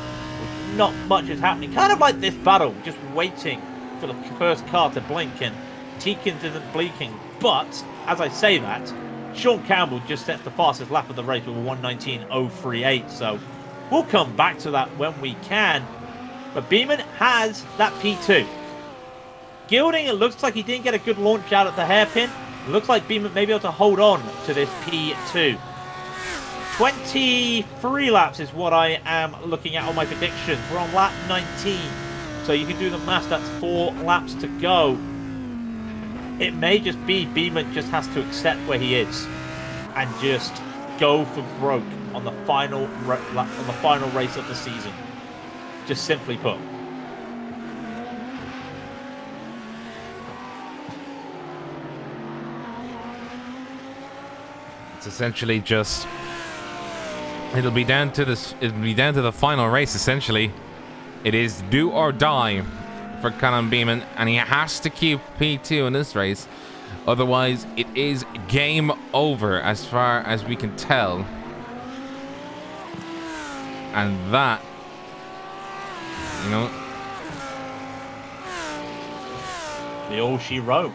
Not much is happening. Kind of like this battle, just waiting for the first car to blink, and Tikins isn't blinking. But, as I say that, Sean Campbell just sets the fastest lap of the race with a 1:19.038, so we'll come back to that when we can. But Beeman has that P2. Gilding, it looks like he didn't get a good launch out at the hairpin. It looks like Beeman may be able to hold on to this P2. 23 laps is what I am looking at on my predictions. We're on lap 19. So you can do the math, that's 4 laps to go. It may just be Beeman just has to accept where he is and just go for broke on the final race of the season. Just simply put. It's essentially just it'll be down to the final race. Essentially, it is do or die for Callum Beeman, and he has to keep P2 in this race. Otherwise, it is game over as far as we can tell. And that, you know, be all she wrote.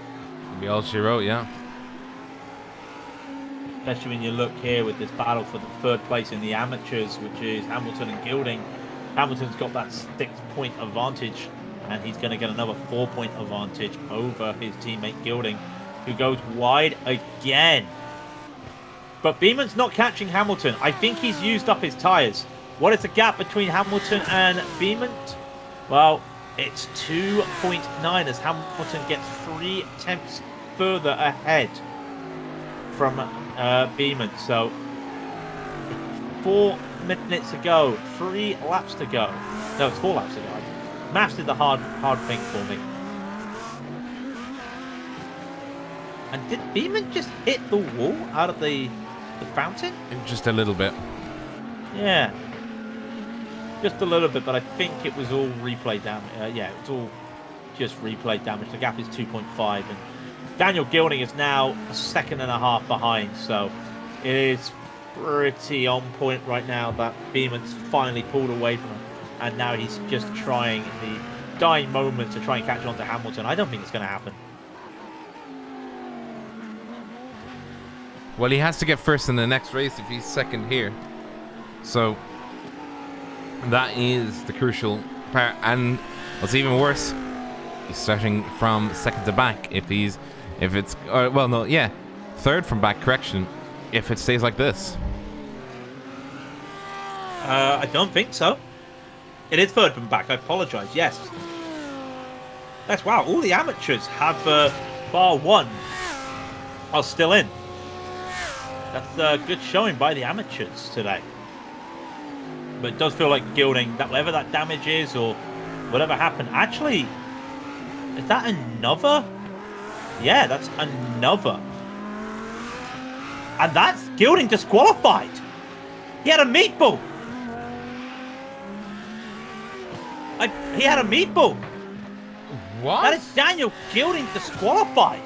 Be all she wrote, yeah. Especially when you look here with this battle for the third place in the amateurs, which is Hamilton and Gilding. Hamilton's got that 6-point advantage, and he's going to get another 4-point advantage over his teammate Gilding, who goes wide again. But Beeman's not catching Hamilton. I think he's used up his tyres. What is the gap between Hamilton and Beament? Well, it's 2.9 as Hamilton gets 3 tenths further ahead from Beament. So 4 minutes to go, 3 laps to go. No, it's 4 laps to go. Maths did the hard thing for me. And did Beament just hit the wall out of the fountain? Just a little bit. Yeah. Just a little bit, but I think it was all replay damage. Yeah, it's all just replay damage. The gap is 2.5, and Daniel Gilding is now a second and a half behind, so it is pretty on point right now that Beament's finally pulled away from him, and now he's just trying in the dying moments to try and catch on to Hamilton. I don't think it's going to happen. Well, he has to get first in the next race if he's second here. So that is the crucial part. And what's even worse, he's starting from second to back third from back, correction, if it stays like this. I don't think so. It is third from back, I apologise, yes. That's wow, all the amateurs have bar 1 are still in. That's a good showing by the amateurs today. But it does feel like Gilding, that whatever that damage is or whatever happened. Actually, is that another? Yeah, that's another. And that's Gilding disqualified. He had a meatball. He had a meatball. What? That is Daniel Gilding disqualified.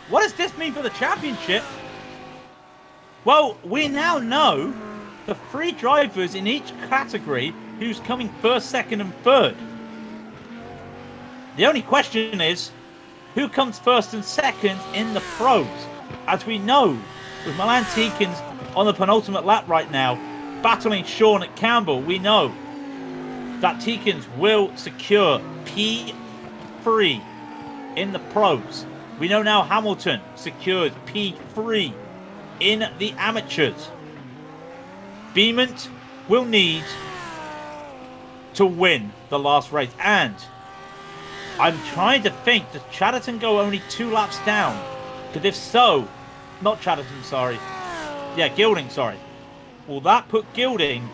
What does this mean for the championship? Well, we now know the 3 drivers in each category who's coming first, second, and third. The only question is, who comes first and second in the pros? As we know, with Milan Tikins on the penultimate lap right now, battling Sean at Campbell, we know that Tikins will secure P3 in the pros. We know now Hamilton secures P3 in the amateurs. Beament will need to win the last race. And I'm trying to think, does Chatterton go only 2 laps down? Because if so, not Chatterton, sorry. Yeah, Gilding, sorry. Will that put Gilding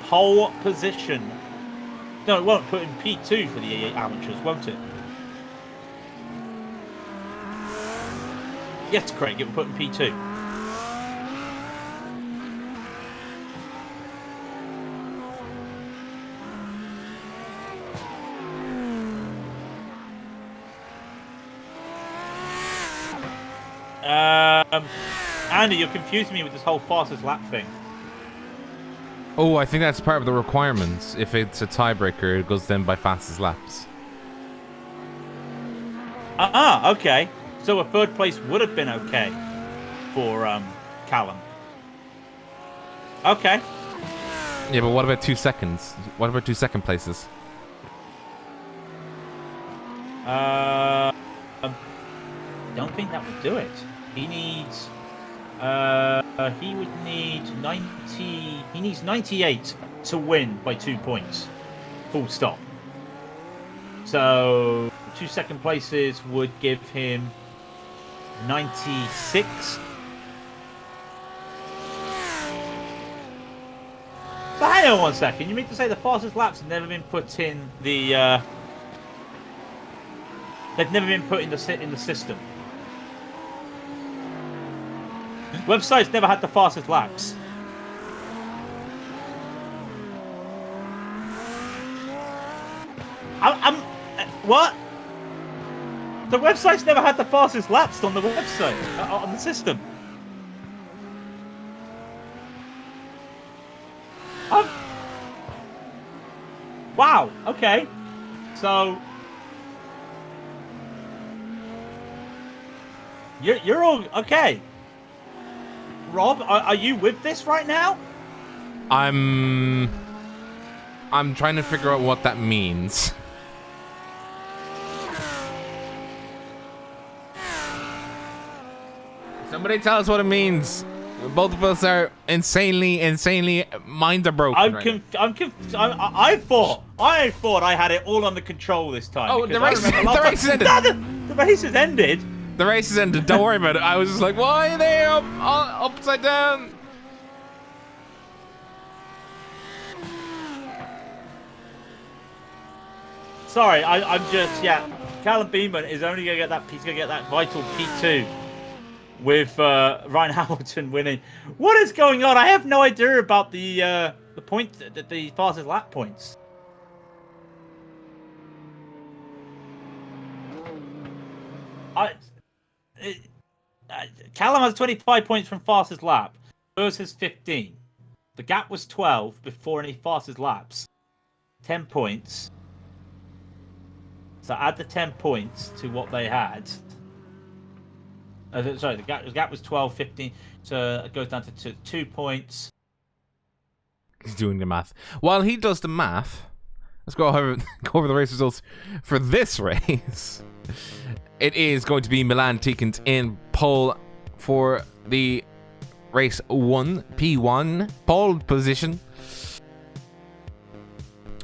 pole position? No, it won't put him P2 for the amateurs, won't it? Yes, Craig, it will put him P2. Andy, you're confusing me with this whole fastest lap thing. Oh, I think that's part of the requirements. If it's a tiebreaker, it goes then by fastest laps. Okay. So a third place would have been okay for Callum. Okay. Yeah, but what about 2 seconds? What about 2 second places? Don't think that would do it. He needs. He would need 90. He needs 98 to win by 2 points. Full stop. So 2 second places would give him 96. So hang on 1 second. You mean to say the fastest laps have never been put in the? They've never been put in the system. Websites never had the fastest laps. What? The websites never had the fastest laps on the website, on the system. Wow. Okay. So you're all okay. Rob, are you with this right now? I'm trying to figure out what that means. Somebody tell us what it means. Both of us are insanely minds are broken. I thought I had it all under control this time. Oh, the race has ended. The race has ended. The race has ended. Don't worry about it. I was just like, why are they upside down? Sorry, I'm just Callum Beeman is only gonna get that. He's gonna get that vital P2 with Ryan Hamilton winning. What is going on? I have no idea about the point, the fastest lap points. Callum has 25 points from fastest lap versus 15. The gap was 12 before any fastest laps. 10 points. So add the 10 points to what they had. Sorry, the gap was 12, 15. So it goes down to 2 points. He's doing the math. While he does the math, let's go over the race results for this race. It is going to be Milan Tikant in pole for the race 1, P1, pole position.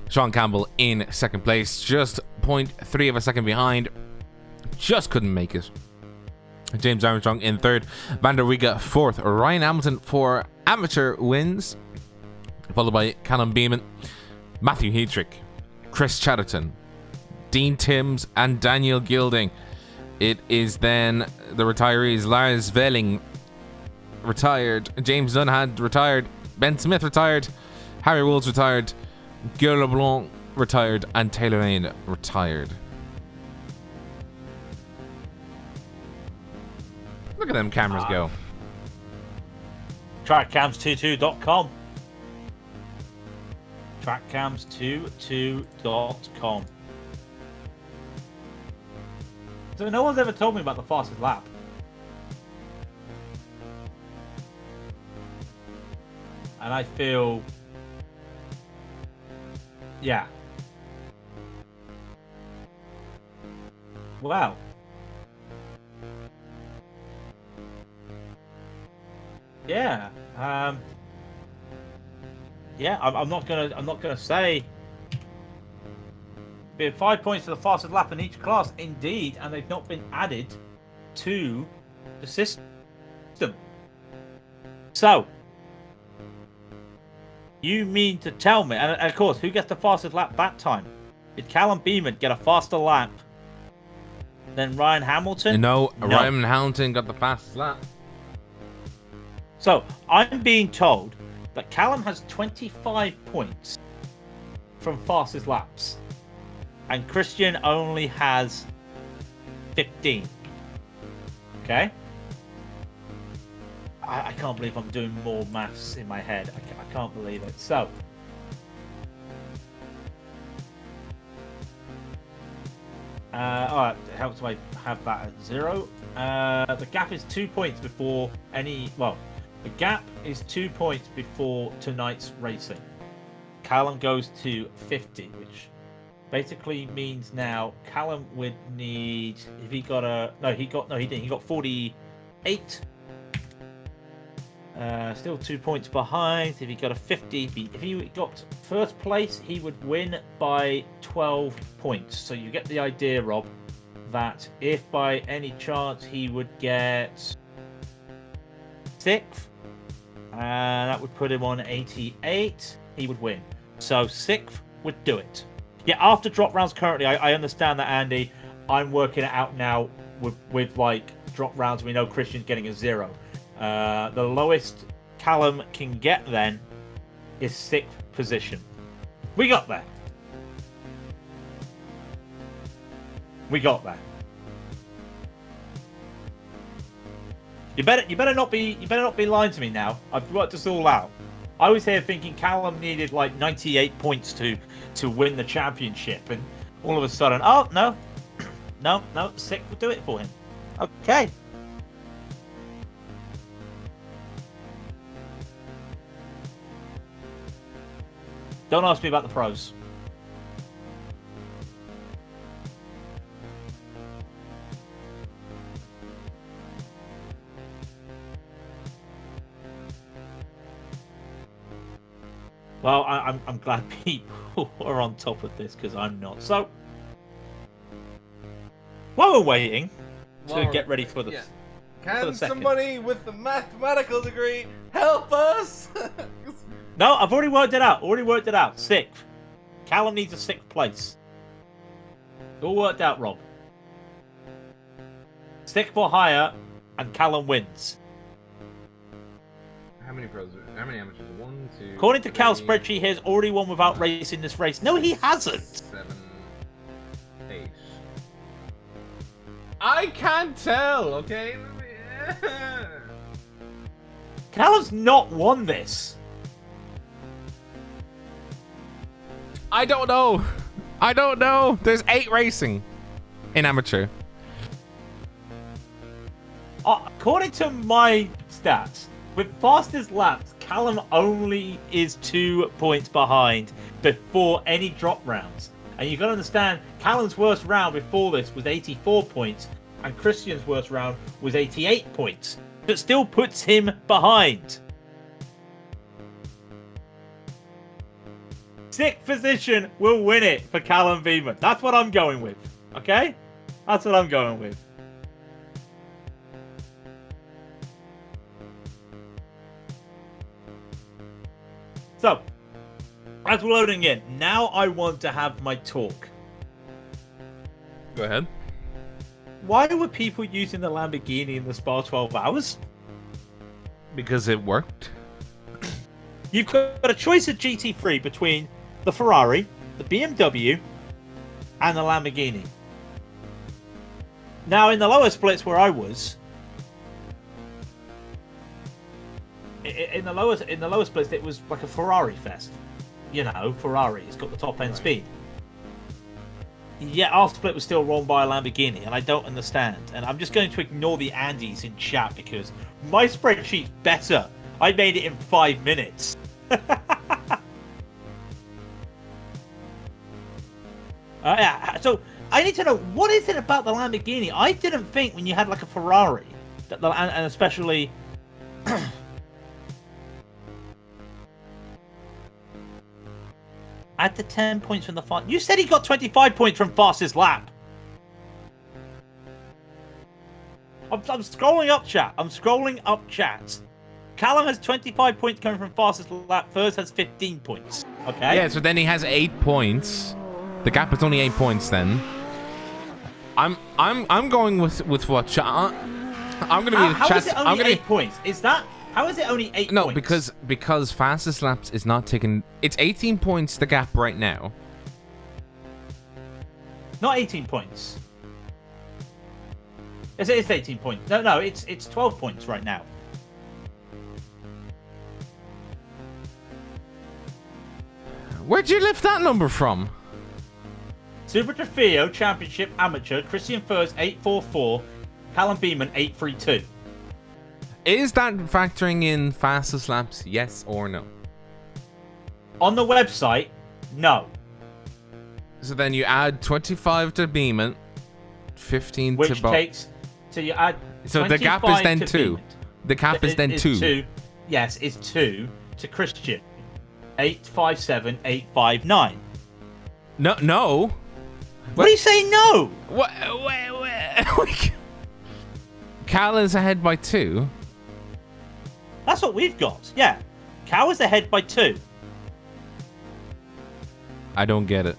Sean Campbell in second place, just 0.3 of a second behind. Just couldn't make it. James Armstrong in third. Van der Weyga fourth. Ryan Hamilton for amateur wins, followed by Callum Beeman, Matthew Heatrick, Chris Chatterton, Dean Timms, and Daniel Gilding. It is then the retirees. Lars Velling retired. James Dunhad retired. Ben Smith retired. Harry Wools retired. Guillaume LeBlanc retired. And Taylor Lane retired. Look at them cameras go. Trackcams22.com. Trackcams22.com. So no one's ever told me about the fastest lap. And I feel... yeah. Wow. Yeah. Yeah, I'm not gonna say. We have 5 points for the fastest lap in each class, indeed, and they've not been added to the system. So, you mean to tell me, and of course, who gets the fastest lap that time? Did Callum Beeman get a faster lap than Ryan Hamilton? No, Ryan Hamilton got the fastest lap. So, I'm being told that Callum has 25 points from fastest laps. And Christian only has 15. Okay? I can't believe I'm doing more maths in my head. I can't believe it. So. Alright, how do I have that at 0? The gap is 2 points before any... well, the gap is 2 points before tonight's racing. Callum goes to 50, which... basically means now Callum would need, if he got a, he didn't, he got 48. Still 2 points behind. If he got a 50, if he got first place, he would win by 12 points. So you get the idea, Rob, that if by any chance he would get 6th, that would put him on 88, he would win. So 6th would do it. Yeah, after drop rounds currently, I understand that, Andy. I'm working it out now with like drop rounds. We know Christian's getting a 0. The lowest Callum can get then is 6th position. We got there. We got there. You better not be lying to me now. I've worked this all out. I was here thinking Callum needed like 98 points to win the championship, and all of a sudden, oh no, no, 6th will do it for him. Okay. Don't ask me about the pros. Well, I'm glad people are on top of this because I'm not. So, while we're waiting to get ready for the Can second. somebody with the mathematical degree help us? No, I've already worked it out. Sixth. Callum needs a sixth place. All worked out, Rob. Sixth or higher, and Callum wins. How many pros? How many amateurs? 1, 2. According to 3, Cal's spreadsheet, he has already won without racing this race. No, he hasn't. 7, 8. I can't tell. Okay. Callum's not won this. I don't know. There's 8 racing in amateur. According to my stats, with fastest laps, Callum only is 2 points behind before any drop rounds. And you've got to understand, Callum's worst round before this was 84 points, and Christian's worst round was 88 points. But still puts him behind. Sixth position will win it for Callum Beeman. That's what I'm going with. Okay? That's what I'm going with. So, as we're loading in, now I want to have my talk. Go ahead. Why were people using the Lamborghini in the Spa 12 hours? Because it worked. You've got a choice of GT3 between the Ferrari, the BMW, and the Lamborghini. Now, in the lower splits where I was, in the lower splits, it was like a Ferrari fest. You know, Ferrari. It's got the top end speed. Yeah, our split was still run by a Lamborghini, and I don't understand. And I'm just going to ignore the Andes in chat because my spreadsheet's better. I made it in 5 minutes. Yeah, so I need to know, what is it about the Lamborghini? I didn't think when you had like a Ferrari, and especially... Add the 10 points from the You said he got 25 points from fastest lap. I'm scrolling up chat. Callum has 25 points coming from fastest lap. First has 15 points. Okay. Yeah, so then he has 8 points. The gap is only 8 points then. I'm going with what chat. I'm gonna be How chat. is it only 8 points? How is it only 8 No, points? because fastest laps is not taking. It's 18 points the gap right now. Not 18 points. It's 18 points. No, it's 12 points right now. Where'd you lift that number from? Super Trofeo Championship Amateur, Christian Furs 844, Callum Beeman 832. Is that factoring in fastest laps, yes or no? On the website, no. So then you add 25 to Beeman, 15 Which to takes... So you add... So the gap is then 2. Beeman. The gap is then 2. Yes, it's 2 to Christian. 857, 859. No. What are you saying no? What? Cal is ahead by 2. That's what we've got. Yeah. Cal is ahead by 2. I don't get it.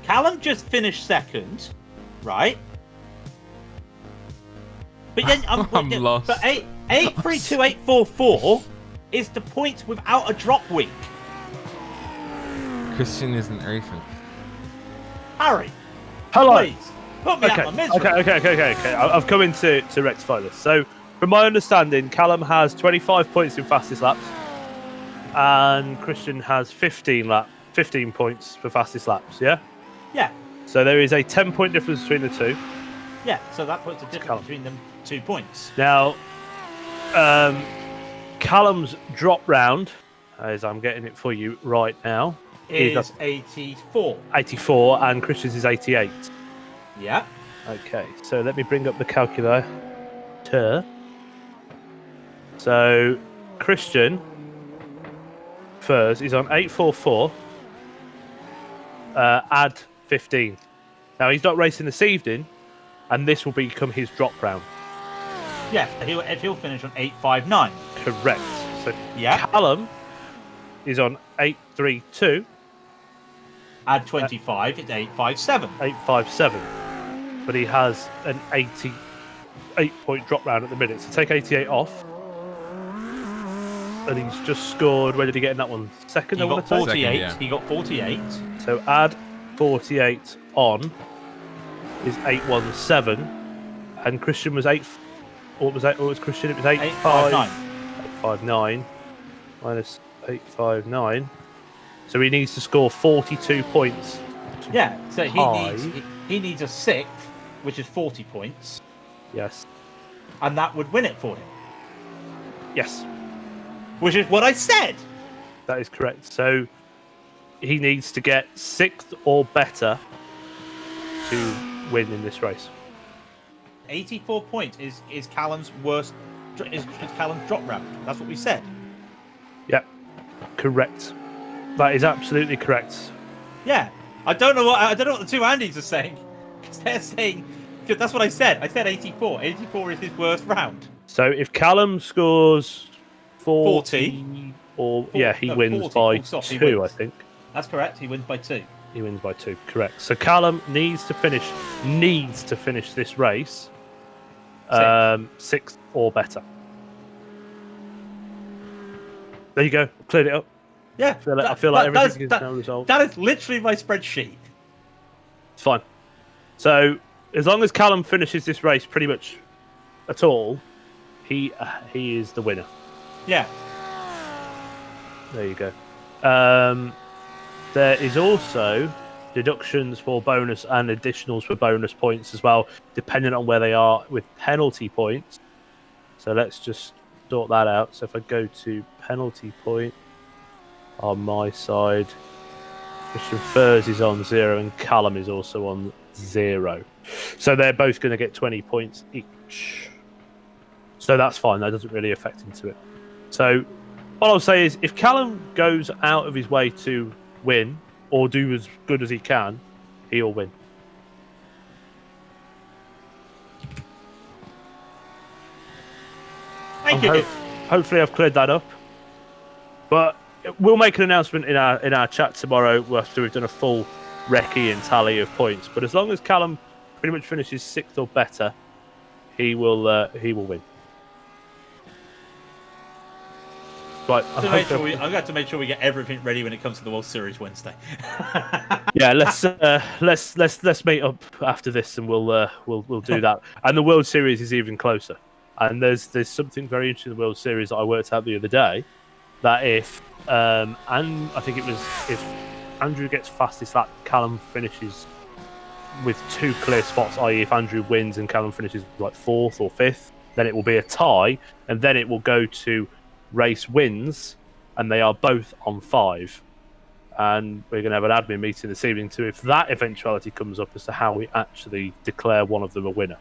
Callum just finished second, right? But then I'm lost. But 832,844 is the points without a drop week. Christian isn't racing. Harry, Hello. please put me out of my misery. Okay. I've come in to rectify this. So, from my understanding, Callum has 25 points in fastest laps, and Christian has 15 points for fastest laps. Yeah. Yeah. So there is a 10-point difference between the two. Yeah. So that puts a difference Callum. between them 2 points. Now, Callum's drop round, as I'm getting it for you right now, Is 84. 84, and Christian's is 88. Yeah. Okay, so let me bring up the calculator. So, Christian, Furs is on 844. Add 15. Now he's not racing this evening, and this will become his drop round. Yeah, if he'll finish on 859. Correct. So Yeah. Callum is on 832. Add 25, it's 857. 857. But he has an 88-point drop round at the minute. So take 88 off. And he's just scored. Where did he get in that one? Second, He I got want to say? 48. Second, yeah. He got 48. So add 48 on is 817. And Christian was 8. What was that? What was Christian? It was 859. 859 minus 859. So he needs to score 42 points. Yeah, so High. he needs a sixth, which is 40 points, Yes. and that would win it for him. Yes. Which is what I said. That is correct. So he needs to get 6th or better to win in this race. 84 points is Callum's worst. Is Callum's drop round. That's what we said. Yep. Correct. That is absolutely correct. Yeah, I don't know what the two Andys are saying, because they're saying, because that's what I said. I said 84. 84 is his worst round. So if Callum scores 40, or yeah, he wins 40, by full stop, he 2, I wins. think. That's correct. He wins by 2. He wins by 2, correct. So Callum needs to finish this race 6th or better. There you go. Cleared it up. Yeah, I feel like everything is now resolved. That is literally my spreadsheet. It's fine. So as long as Callum finishes this race pretty much at all, he is the winner. Yeah. There you go. There is also deductions for bonus and additionals for bonus points as well, depending on where they are with penalty points. So let's just sort that out. So if I go to penalty point on my side, Christian Furs is on 0 and Callum is also on 0. So they're both going to get 20 points each. So that's fine. That doesn't really affect into it. So what I'll say is if Callum goes out of his way to win or do as good as he can, he'll win. Thank you. Hopefully I've cleared that up. But we'll make an announcement in our chat tomorrow after we've done a full recce and tally of points. But as long as Callum pretty much finishes 6th or better, he will win. Right, I'm going to have to make sure we get everything ready when it comes to the World Series Wednesday. yeah, let's meet up after this and we'll do that. And the World Series is even closer. And there's something very interesting in the World Series that I worked out the other day. That if and I think it was if Andrew gets fastest lap, Callum finishes with 2 clear spots. I.e., if Andrew wins and Callum finishes like 4th or 5th, then it will be a tie, and then it will go to race wins, and they are both on 5. And we're going to have an admin meeting this evening too, if that eventuality comes up as to how we actually declare one of them a winner.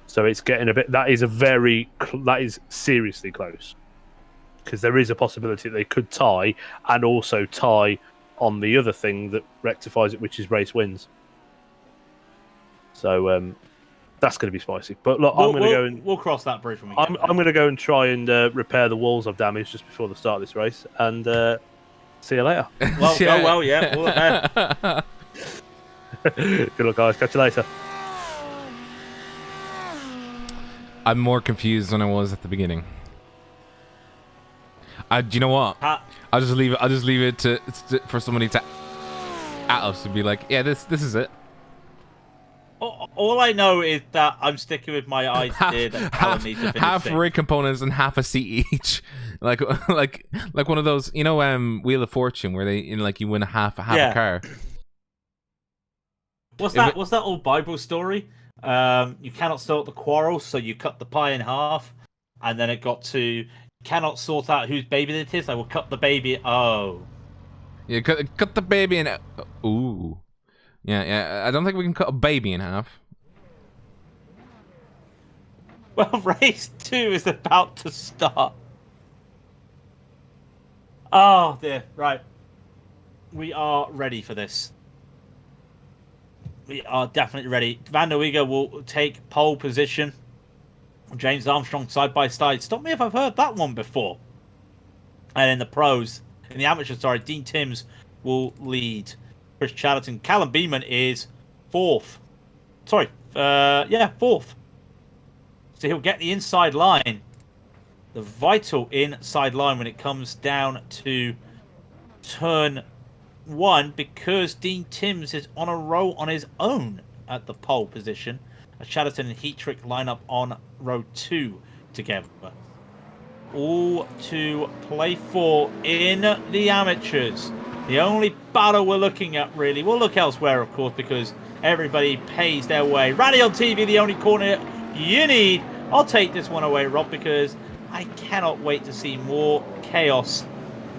So it's getting a bit. That is seriously close, because there is a possibility that they could tie and also tie on the other thing that rectifies it, which is race wins. So that's going to be spicy. But look, I'm going to go and we'll cross that bridge when we get there. I'm going to go and try and repair the walls I've damaged just before the start of this race, and see you later. Well, Yeah. oh, well, yeah. Good luck, guys. Catch you later. I'm more confused than I was at the beginning. Do you know what? I'll just leave it to for somebody to at us and be like, yeah, this is it. All I know is that I'm sticking with my idea that Callum needs to finish half 6th. rig components and half a seat each, like one of those, you know, Wheel of Fortune where they you win half a car. What's that old Bible story? You cannot sort the quarrel, so you cut the pie in half, and then it got to cannot sort out whose baby it is. I will cut the baby. Oh, Yeah, cut the baby in. Ooh, yeah. I don't think we can cut a baby in half. well, race 2 is about to start. Oh dear. Right. We are ready for this. We are definitely ready. Van der Weege will take pole position. James Armstrong side by side. Stop me if I've heard that one before. And in the pros, in the amateurs, sorry, Dean Timms will lead. Chris Chatterton. Callum Beeman is fourth. Sorry, fourth. So he'll get the inside line. The vital inside line when it comes down to turn 1, because Dean Timms is on a roll on his own at the pole position. As Chatterton and Heatrick line up on row 2 together. All to play for in the amateurs. The only battle we're looking at, really. We'll look elsewhere, of course, because everybody pays their way. Raidillon TV, the only corner you need. I'll take this one away, Rob, because I cannot wait to see more chaos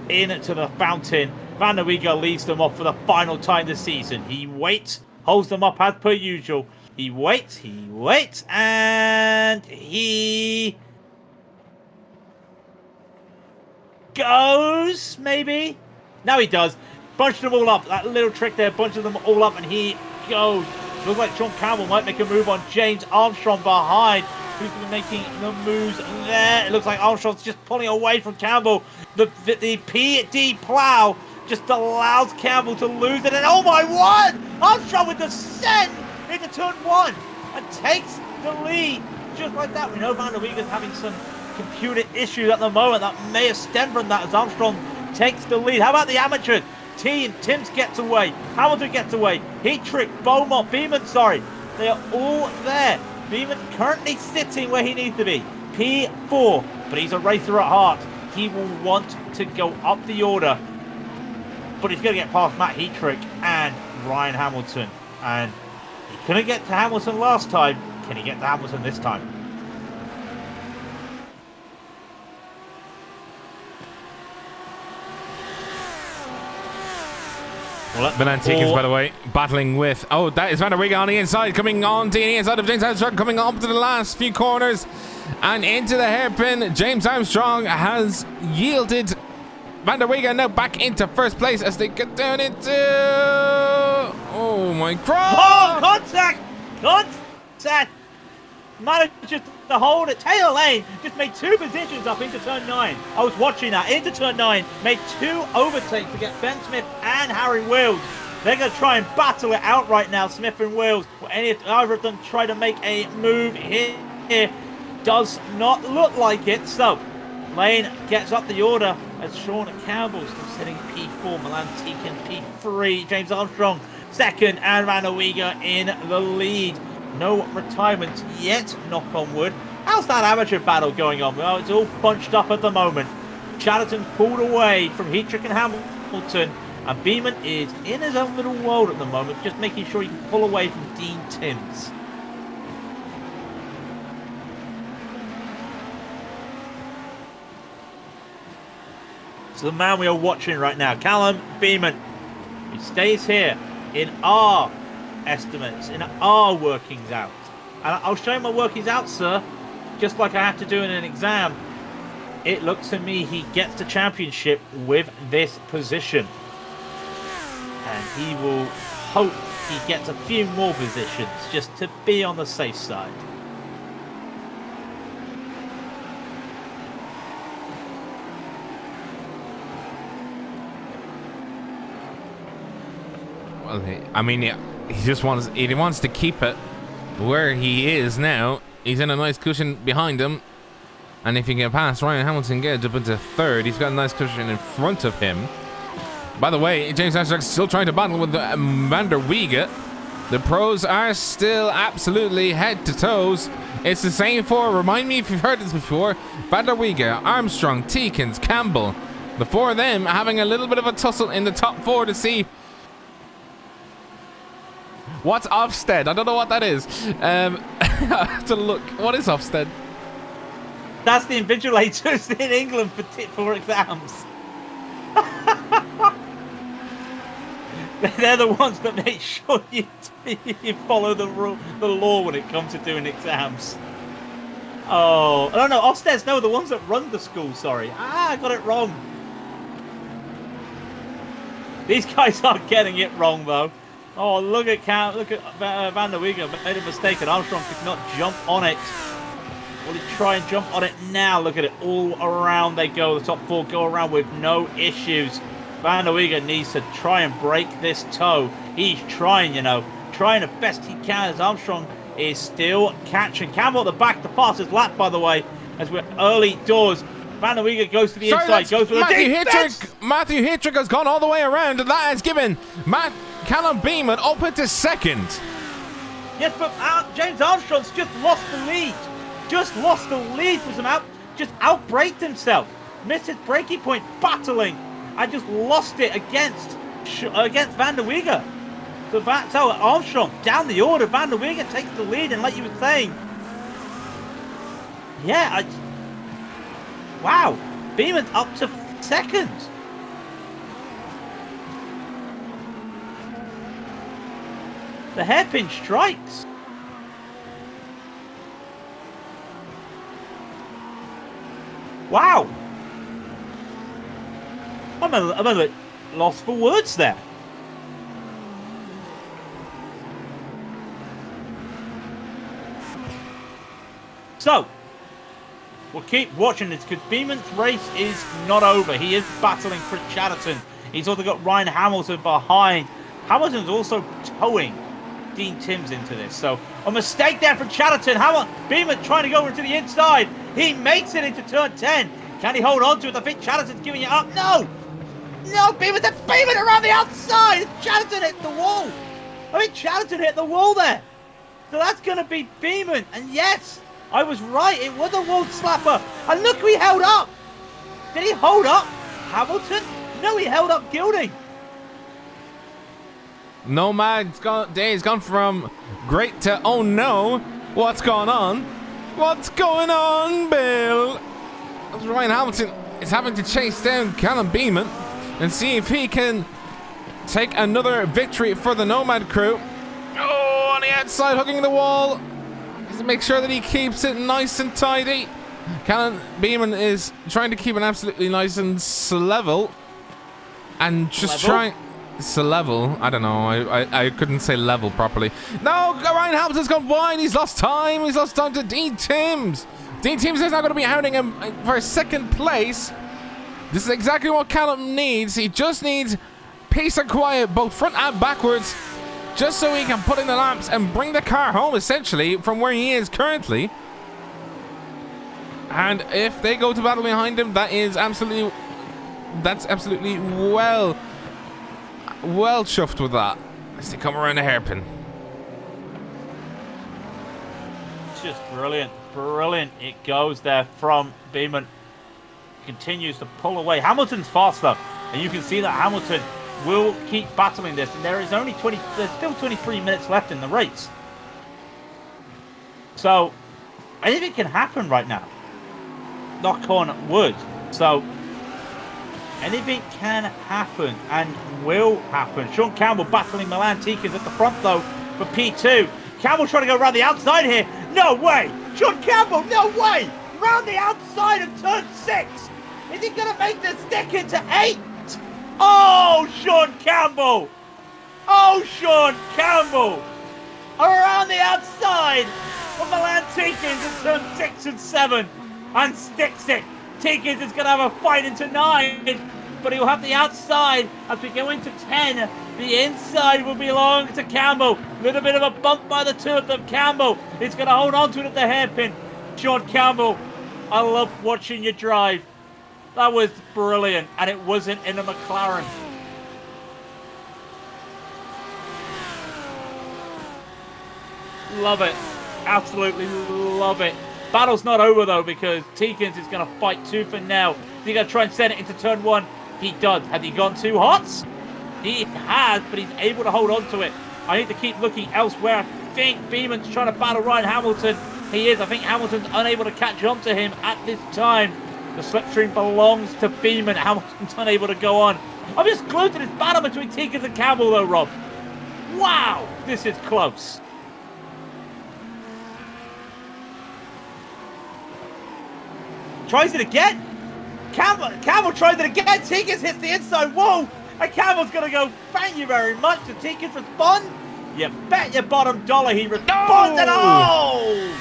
into the fountain. Van der Weege leads them off for the final time this season. He waits, holds them up as per usual. He waits, and he goes, maybe? Now he does. Bunch them all up. That little trick there, bunches them all up, and he goes. Looks like Sean Campbell might make a move on James Armstrong behind. Who's been making the moves there? It looks like Armstrong's just pulling away from Campbell. The PD plow just allows Campbell to lose it. And oh my word! Armstrong with the send into turn 1 and takes the lead. Just like that. We know Van der Weege is having some computer issues at the moment that may have stemmed from that as Armstrong takes the lead. How about the amateur? Timms gets away. Hamilton gets away. Heatrick, Beaumont, Beeman, sorry. They are all there. Beeman currently sitting where he needs to be. P4, but he's a racer at heart. He will want to go up the order, but he's going to get past Matt Heatrick and Ryan Hamilton. And he couldn't get to Hamilton last time. Can he get to Hamilton this time? Milan Tikins, by the way, battling with... Oh, that is Van der Weege on the inside, coming on to the inside of James Armstrong, coming up to the last few corners and into the hairpin. James Armstrong has yielded. Van der Weege now back into first place as they get down into... Oh, my God. Oh, contact! Contact! Managed to hold it. Taylor Lane just made 2 positions up into turn 9. I was watching that. Into turn 9. Made 2 overtakes to get Ben Smith and Harry Wills. They're going to try and battle it out right now, Smith and Wills. Will either of them try to make a move here? Does not look like it. So, Lane gets up the order as Sean Campbell still sitting P4. Milan Tikin P3. James Armstrong second. And Van der Weege in the lead. No retirements yet, knock on wood. How's that amateur battle going on? Well, it's all bunched up at the moment. Chatterton pulled away from Heatrick and Hamilton. And Beeman is in his own little world at the moment, just making sure he can pull away from Dean Timms. So the man we are watching right now, Callum Beeman, he stays here in our estimates, in our workings out. And I'll show you my workings out, sir, just like I have to do in an exam. It looks to me he gets the championship with this position. And he will hope he gets a few more positions just to be on the safe side. Well, I mean, yeah, he wants to keep it where he is now. He's in a nice cushion behind him. And if he can pass Ryan Hamilton, get up into third, he's got a nice cushion in front of him. By the way, James Armstrong's still trying to battle with Van der Weege. The pros are still absolutely head to toes. It's the same four. Remind me if you've heard this before. Van der Weege, Armstrong, Tikins, Campbell. The four of them having a little bit of a tussle in the top four to see what's Ofsted. I don't know what that is. I have to look. What is Ofsted? That's the invigilators in England for exams. They're the ones that make sure you follow the law when it comes to doing exams. Oh, no, Ofsted's, no, the ones that run the school, sorry. I got it wrong. These guys aren't getting it wrong, though. Oh, look at Van der Wegen. Made a mistake, and Armstrong could not jump on it. Will he try and jump on it now? Look at it. All around they go. The top 4 go around with no issues. Van der Wegen needs to try and break this toe. He's trying, trying the best he can as Armstrong is still catching. Campbell at the back, the fastest lap, by the way, as we're early doors. Van der Wegen goes to the inside, goes for the Matthew Hittrick has gone all the way around, and that has given Callum Beeman up into second. Yes, but James Armstrong's just lost the lead. Just lost the lead with just outbraked himself. Missed his braking point, battling. I just lost it against Van der Wegen. So Armstrong down the order. Van der Wegen takes the lead, and like you were saying, wow, Beeman's up to second. The hairpin strikes. Wow. I'm a bit lost for words there. So, we'll keep watching this because Beeman's race is not over. He is battling Chris Chatterton. He's also got Ryan Hamilton behind. Hamilton's also towing Dean Timms into this. So, a mistake there from Chatterton. Beeman trying to go into the inside. He makes it into turn 10. Can he hold on to it? I think Chatterton's giving it up. No! No, Beeman around the outside. Chatterton hit the wall. I think Chatterton hit the wall there. So that's going to be Beeman. And yes, I was right. It was a wall slapper. And look who he held up. Did he hold up Hamilton? No, he held up Gilding. Nomad's day's gone from great to oh no. What's going on? What's going on, Bill? Ryan Hamilton is having to chase down Callum Beeman and see if he can take another victory for the Nomad crew. Oh, on the outside, hugging the wall. Just make sure that he keeps it nice and tidy. Callum Beeman is trying to keep it absolutely nice and level. And just trying... level? I don't know. I couldn't say level properly. No, Ryan Hamilton's gone wide. He's lost time. He's lost time to Dean Timms. Dean Timms is now going to be hounding him for second place. This is exactly what Callum needs. He just needs peace and quiet, both front and backwards, just so he can put in the laps and bring the car home, essentially, from where he is currently. And if they go to battle behind him, that's absolutely well chuffed with that as they come around the hairpin. It's just brilliant. It goes there from Beeman. Continues to pull away. Hamilton's faster, and you can see that Hamilton will keep battling this, and there's still 23 minutes left in the race. So anything can happen right now. Knock on wood. So anything can happen and will happen. Sean Campbell battling Milan Tikins at the front though for P2. Campbell trying to go around the outside here. No way! Sean Campbell, no way! Round the outside of turn 6. Is he going to make this stick into 8? Oh, Sean Campbell! Oh, Sean Campbell! Around the outside of Milan Tikins in turn 6 and 7 and sticks it. Tikins is going to have a fight into 9, but he'll have the outside as we go into 10. The inside will belong to Campbell. Little bit of a bump by the two of them. Campbell is going to hold on to it at the hairpin. Sean Campbell, I love watching you drive. That was brilliant, and it wasn't in a McLaren. Love it. Absolutely love it. Battle's not over, though, because Tikins is going to fight tooth and nail. Is he going to try and send it into turn 1? He does. Has he gone too hot? He has, but he's able to hold on to it. I need to keep looking elsewhere. I think Beeman's trying to battle Ryan Hamilton. He is. I think Hamilton's unable to catch on to him at this time. The slipstream belongs to Beeman. Hamilton's unable to go on. I'm just glued to this battle between Tikins and Campbell, though, Rob. Wow, this is close. Tries it again. Campbell tries it again. Tikins hits the inside wall And Campbell's going to go, thank you very much. The Tikins respond. You bet your bottom dollar he responds and oh!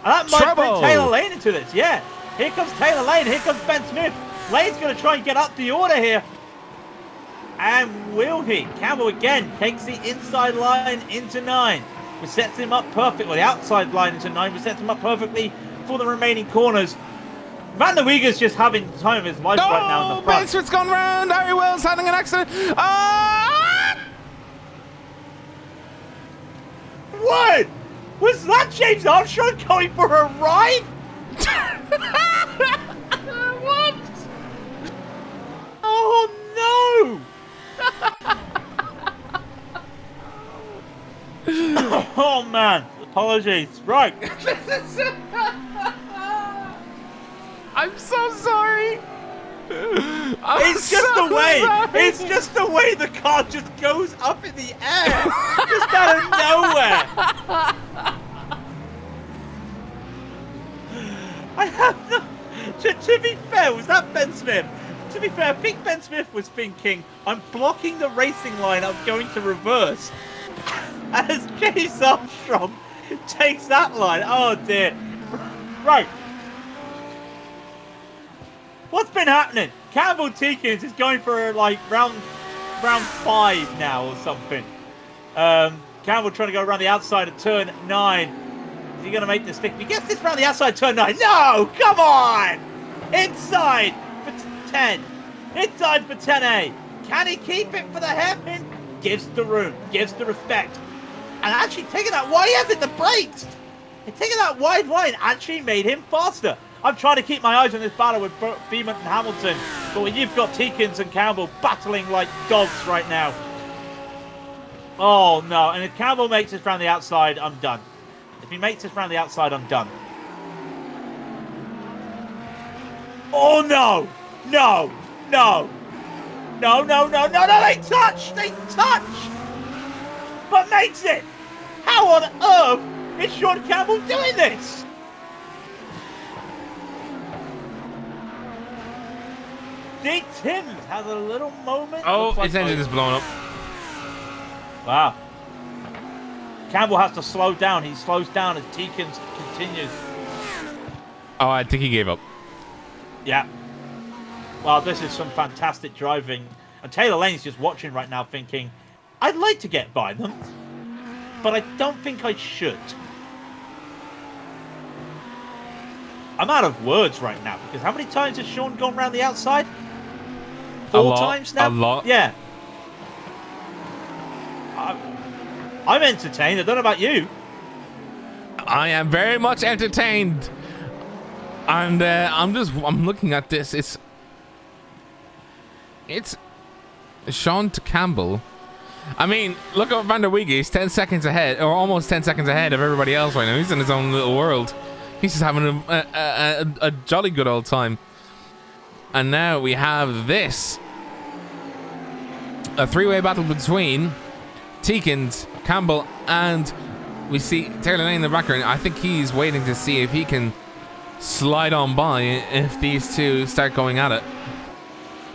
And that might bring Taylor Lane into this, yeah. Here comes Taylor Lane, here comes Ben Smith. Lane's going to try and get up the order here. And will he? Campbell again takes the inside line into 9, which sets him up perfectly. Well, the outside line into 9, which sets him up perfectly for the remaining corners. Van der Wege's just having the time of his life right now in the front. Ben's gone round. Harry Wills having an accident. What? Was that James Armstrong going for a ride? What? Oh no! Oh man, apologies. Right. I'm so sorry. It's just the way. Sorry. It's just the way the car just goes up in the air, just out of nowhere. I have no. To be fair, was that Ben Smith? To be fair, I think Ben Smith was thinking, I'm blocking the racing line. I'm going to reverse. As James Armstrong takes that line. Oh dear. Right. What's been happening? Campbell Tikins is going for like round 5 now or something. Campbell trying to go around the outside of turn 9. Is he going to make the stick? If he gets this around the outside turn 9. No! Come on! Inside for 10. Inside for 10A. Can he keep it for the hairpin? Gives the room. Gives the respect. And actually taking that wide, yes, the brakes. And taking that wide line actually made him faster. I'm trying to keep my eyes on this battle with Beeman and Hamilton. But when you've got Tikins and Campbell battling like dogs right now. Oh, no. And if Campbell makes this round the outside, I'm done. If he makes this round the outside, I'm done. Oh, no. No. No. No, no, no, no, no. They touch. They touch. But makes it. How on earth is Sean Campbell doing this? Dick Timms has a little moment. Oh, his engine is blown up. Wow. Campbell has to slow down. He slows down as Tikins continues. Oh, I think he gave up. Yeah. Well, this is some fantastic driving. And Taylor Lane's just watching right now thinking, I'd like to get by them, but I don't think I should. I'm out of words right now because how many times has Sean gone around the outside? 4 times now? A lot. Yeah. I'm entertained. I don't know about you. I am very much entertained. And I'm looking at this. It's Sean Campbell. I mean, look at Van der Wege. He's 10 seconds ahead, or almost 10 seconds ahead of everybody else right now. He's in his own little world. He's just having a jolly good old time. And now we have this. A 3-way battle between Tikins, Campbell, and we see Taylor Lane in the background. I think he's waiting to see if he can slide on by if these two start going at it.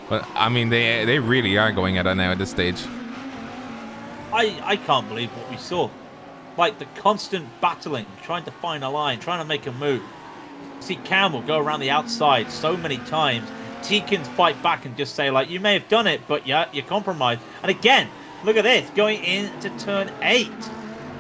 But, I mean, they really are going at it now at this stage. I can't believe what we saw. Like the constant battling, trying to find a line, trying to make a move. See Campbell go around the outside so many times. Tikins fight back and just say, like, you may have done it, but yeah, you're compromised. And again, look at this, going into turn 8.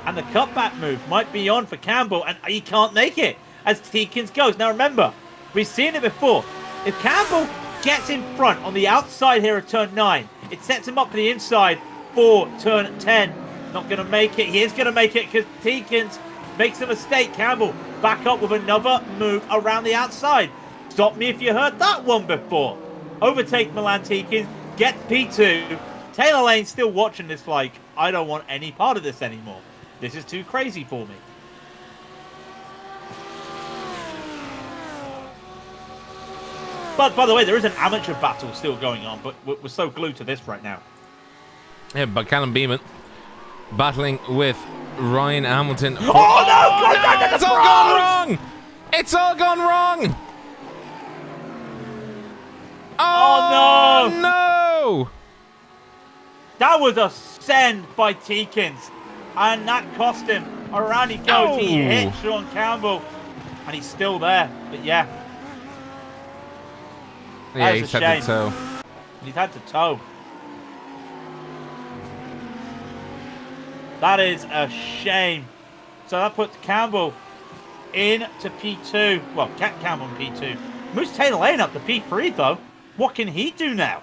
And the cutback move might be on for Campbell, and he can't make it as Tikins goes. Now remember, we've seen it before. If Campbell gets in front on the outside here of turn 9, it sets him up for the inside for turn 10. Not going to make it. He is going to make it because Tikins makes a mistake. Campbell back up with another move around the outside. Stop me if you heard that one before. Overtake Milan Tikins, get P2. Taylor Lane still watching this like, I don't want any part of this anymore. This is too crazy for me. But by the way, there is an amateur battle still going on, but we're so glued to this right now. Yeah, but Callum Beeman battling with Ryan Hamilton. Oh, no! God, It's all gone wrong! It's all gone wrong! Oh, no! That was a send by Teekins. And that cost him. Around he goes. He hits Sean Campbell. And he's still there. But yeah. Yeah, he's had to tow. He's had to tow. That is a shame. So that puts Campbell into P2. Well, Cat Campbell in P2. Moves Taylor Lane up to P3 though. What can he do now?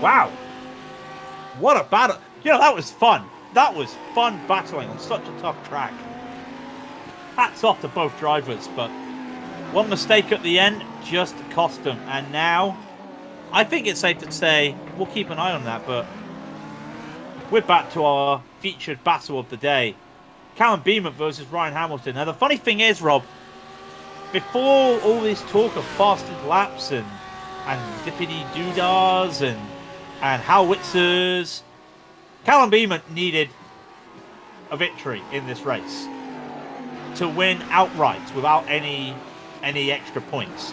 Wow. What a battle. You know, that was fun. That was fun battling on such a tough track. Hats off to both drivers, but one mistake at the end just cost them. And now, I think it's safe to say, we'll keep an eye on that, but we're back to our featured battle of the day. Callum Beeman versus Ryan Hamilton. Now, the funny thing is, Rob, before all this talk of fasted laps and dippity-doodahs and howitzers, Callum Beeman needed a victory in this race to win outright without any extra points.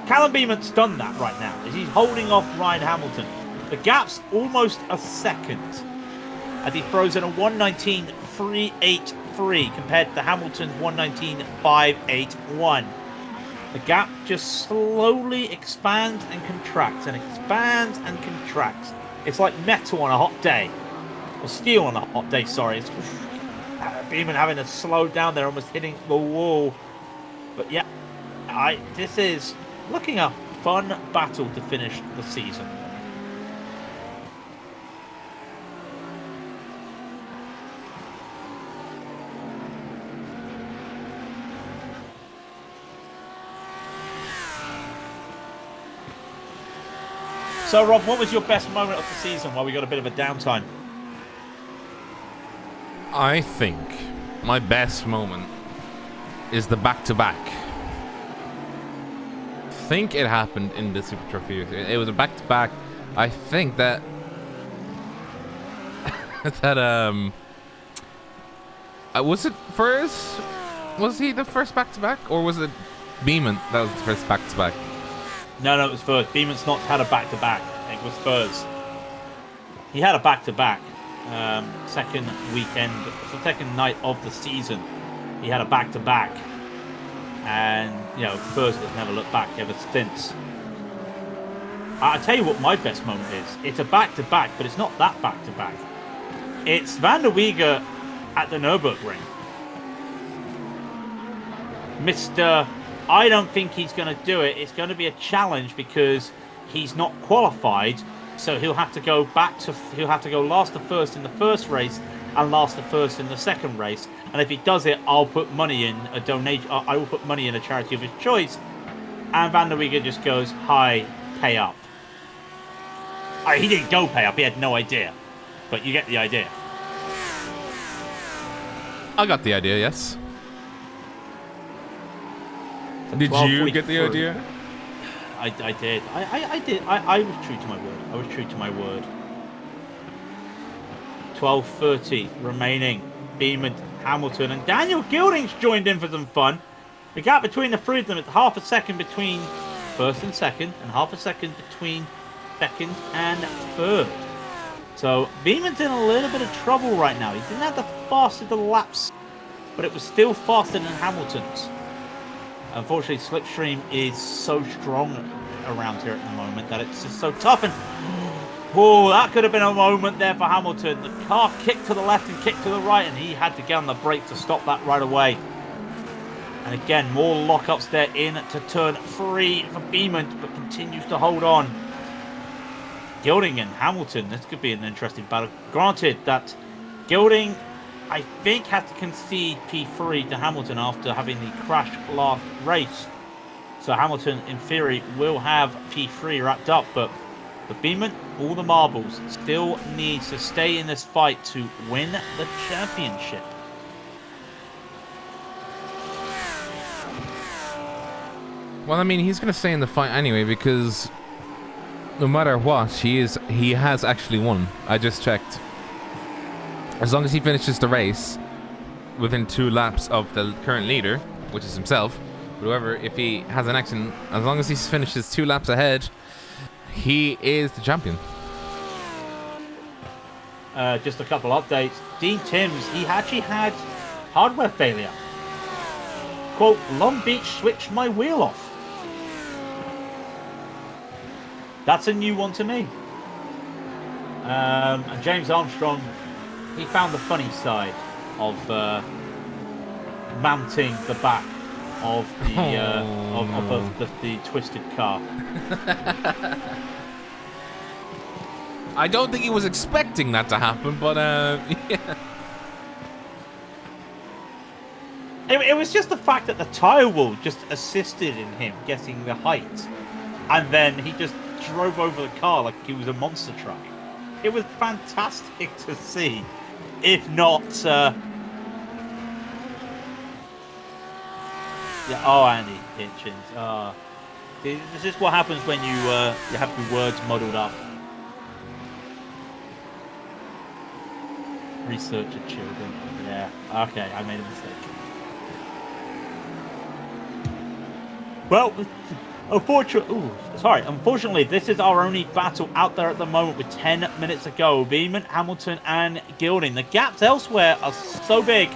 Callum Beeman's done that right now as he's holding off Ryan Hamilton. The gap's almost a second as he throws in a 1:19.383 compared to Hamilton's 1:19.581. The gap just slowly expands and contracts and expands and contracts. It's like metal on a hot day. Or steel on a hot day, sorry. It's Beeman having to slow down there, almost hitting the wall. But yeah, this is looking a fun battle to finish the season. So, Rob, what was your best moment of the season while we got a bit of a downtime? I think my best moment is the back-to-back. I think it happened in the Super Trofeo. It was a back-to-back. I think that was it first? Was he the first back-to-back, or was it Beeman that was the first back-to-back? No, it was first. Beeman's not had a back-to-back. It was first. He had a back-to-back. Second night of the season. He had a back-to-back. And, you know, first has never looked back ever since. I'll tell you what my best moment is. It's a back-to-back, but it's not that back-to-back. It's Van der Weege at the Nürburgring. Mr. I don't think he's going to do it. It's going to be a challenge because he's not qualified, so he'll have to go last to first in the first race and last to first in the second race. And if he does it, I'll put money in a donation. I will put money in a charity of his choice. And Van der Weege just goes, "Hi, pay up." He didn't go pay up. He had no idea, but you get the idea. I got the idea. Yes. Did you get the idea? I did. I did. I was true to my word. I was true to my word. 12:30 remaining. Beeman, Hamilton, and Daniel Gilding's joined in for some fun. The gap between the three of them is half a second between first and second, and half a second between second and third. So Beeman's in a little bit of trouble right now. He didn't have the fastest of the laps, but it was still faster than Hamilton's. Unfortunately, slipstream is so strong around here at the moment that it's just so tough. And oh, that could have been a moment there for Hamilton. The car kicked to the left and kicked to the right, and he had to get on the brake to stop that right away. And again, more lockups there in to turn 3 for Beeman, but continues to hold on. Gilding and Hamilton, this could be an interesting battle. Granted that Gilding, I think, had to concede P3 to Hamilton after having the crash last race. So Hamilton, in theory, will have P3 wrapped up. But for Beeman, all the marbles, still needs to stay in this fight to win the championship. Well, I mean, he's going to stay in the fight anyway because no matter what, he has actually won. I just checked. As long as he finishes the race within 2 laps of the current leader, which is himself, But however, if he has an action, as long as he finishes 2 laps ahead, he is the champion. Just a couple updates. Dean Timms, he actually had hardware failure. Quote, Long Beach switched my wheel off. That's a new one to me. And James Armstrong, he found the funny side of mounting the back of the twisted car. I don't think he was expecting that to happen, but yeah. It was just the fact that the tyre wall just assisted in him getting the height, and then he just drove over the car like he was a monster truck. It was fantastic to see, if not. Yeah. Oh, Andy Hitchens. This is what happens when you have your words muddled up. Researcher children. Yeah. Okay, I made a mistake. Well, unfortunately, this is our only battle out there at the moment with 10 minutes to go. Beeman, Hamilton, and Gilding. The gaps elsewhere are so big.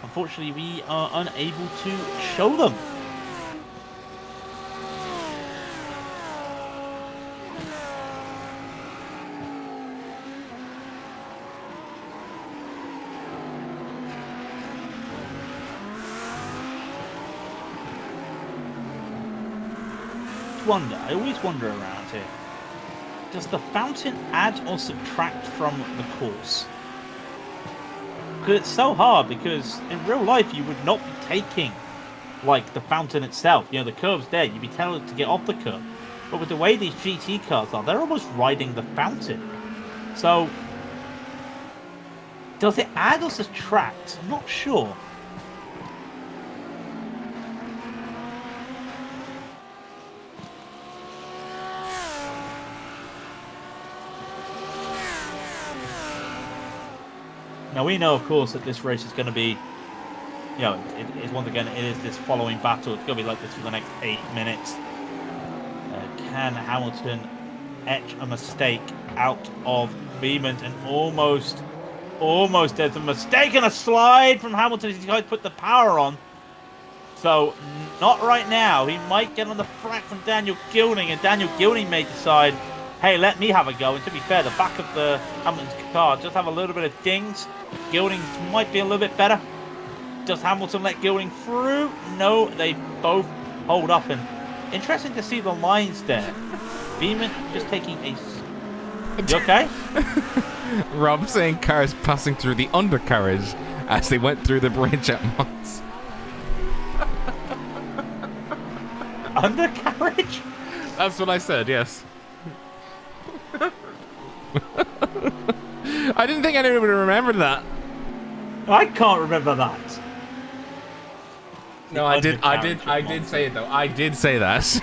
Unfortunately, we are unable to show them. I always wonder around here. Does the fountain add or subtract from the course? Because it's so hard, because in real life you would not be taking like the fountain itself. You know, the curve's there, you'd be telling to get off the curve. But with the way these GT cars are, they're almost riding the fountain. So does it add or subtract? I'm not sure. Now we know, of course, that this race is going to be, you know, it is once again, it is this following battle. It's going to be like this for the next 8 minutes. Can Hamilton etch a mistake out of Beeman? And almost there's a mistake and a slide from Hamilton. He's got to put the power on. So not right now. He might get on the frack from Daniel Gilding, and Daniel Gilding may decide, hey, let me have a go. And to be fair, the back of the Hamilton's car just have a little bit of dings. Gilding might be a little bit better. Does Hamilton let Gilding through? No, they both hold up. And interesting to see the lines there. Beeman just taking a... You okay? Rob saying cars passing through the undercarriage as they went through the bridge at Mons. Undercarriage? That's what I said, yes. I didn't think anyone would remember that. I can't remember that. No, I did say it though. I did say that.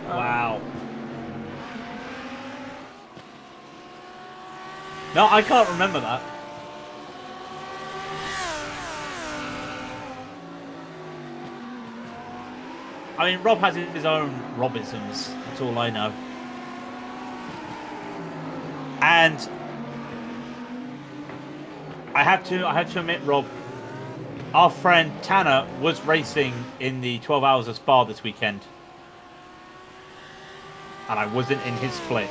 Wow. No, I can't remember that. I mean, Rob has his own Robisms. That's all I know. And I have to admit, Rob, our friend Tanner was racing in the 12 Hours of Spa this weekend. And I wasn't in his split.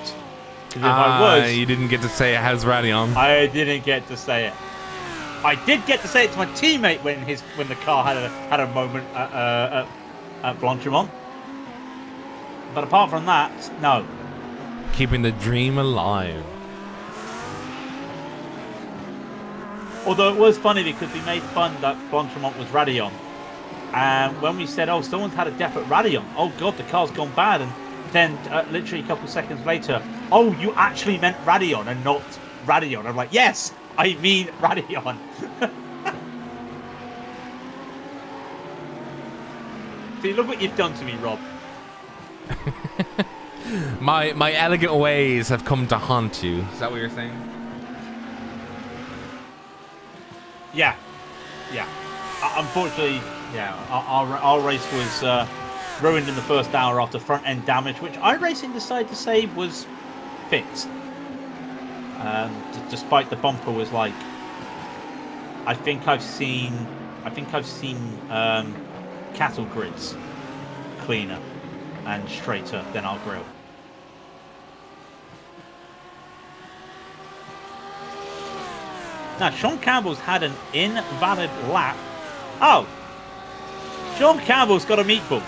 Because if I was... You didn't get to say it has Raidillon. I didn't get to say it. I did get to say it to my teammate when the car had a moment at Blanchimont. But apart from that, no. Keeping the dream alive. Although it was funny because we made fun that Blanchimont was Raidillon. And when we said, oh, someone's had a death at Raidillon. Oh, God, the car's gone bad. And then literally a couple seconds later, oh, you actually meant Raidillon and not Raidillon. I'm like, yes, I mean Raidillon. See, look what you've done to me, Rob. My elegant ways have come to haunt you. Is that what you're saying? Yeah. Unfortunately, Yeah, our race was ruined in the first hour after front end damage, which iRacing decided to say was fixed. Despite the bumper was like, I think I've seen cattle grids cleaner and straighter than our grill. Now, Sean Campbell's had an invalid lap. Oh! Sean Campbell's got a meatball.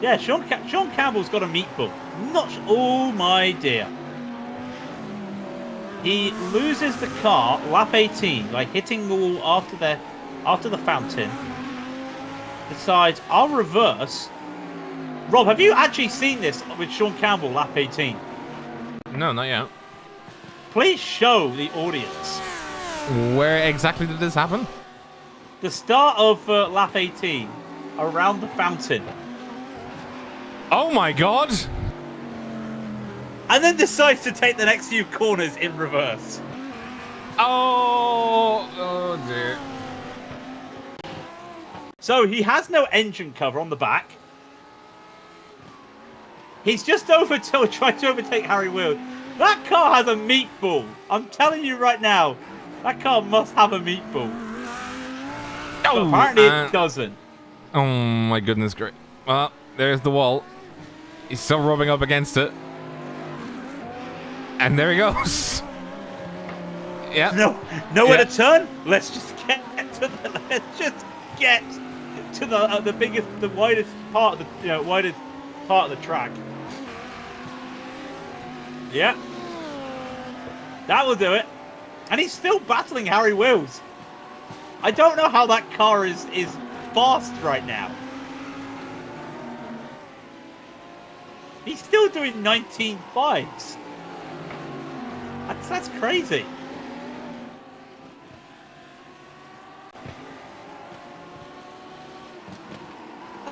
Yeah, Sean Campbell's got a meatball. Oh my dear. He loses the car, lap 18, by hitting the wall after the fountain. Decides, I'll reverse. Rob, have you actually seen this with Sean Campbell, lap 18? No, not yet. Please show the audience. Where exactly did this happen? The start of lap 18, around the fountain. Oh my god! And then decides to take the next few corners in reverse. Oh dear. So he has no engine cover on the back. He's just trying to overtake Harry Wills. That car has a meatball. I'm telling you right now, that car must have a meatball. But apparently it doesn't. Oh my goodness, great. Well, there's the wall. He's still rubbing up against it. And there he goes. Yeah. Nowhere to turn. Let's just get to the biggest, the widest part of the track. Yeah. That will do it. And he's still battling Harry Wills. I don't know how that car is fast right now. He's still doing 19.5s. That's crazy.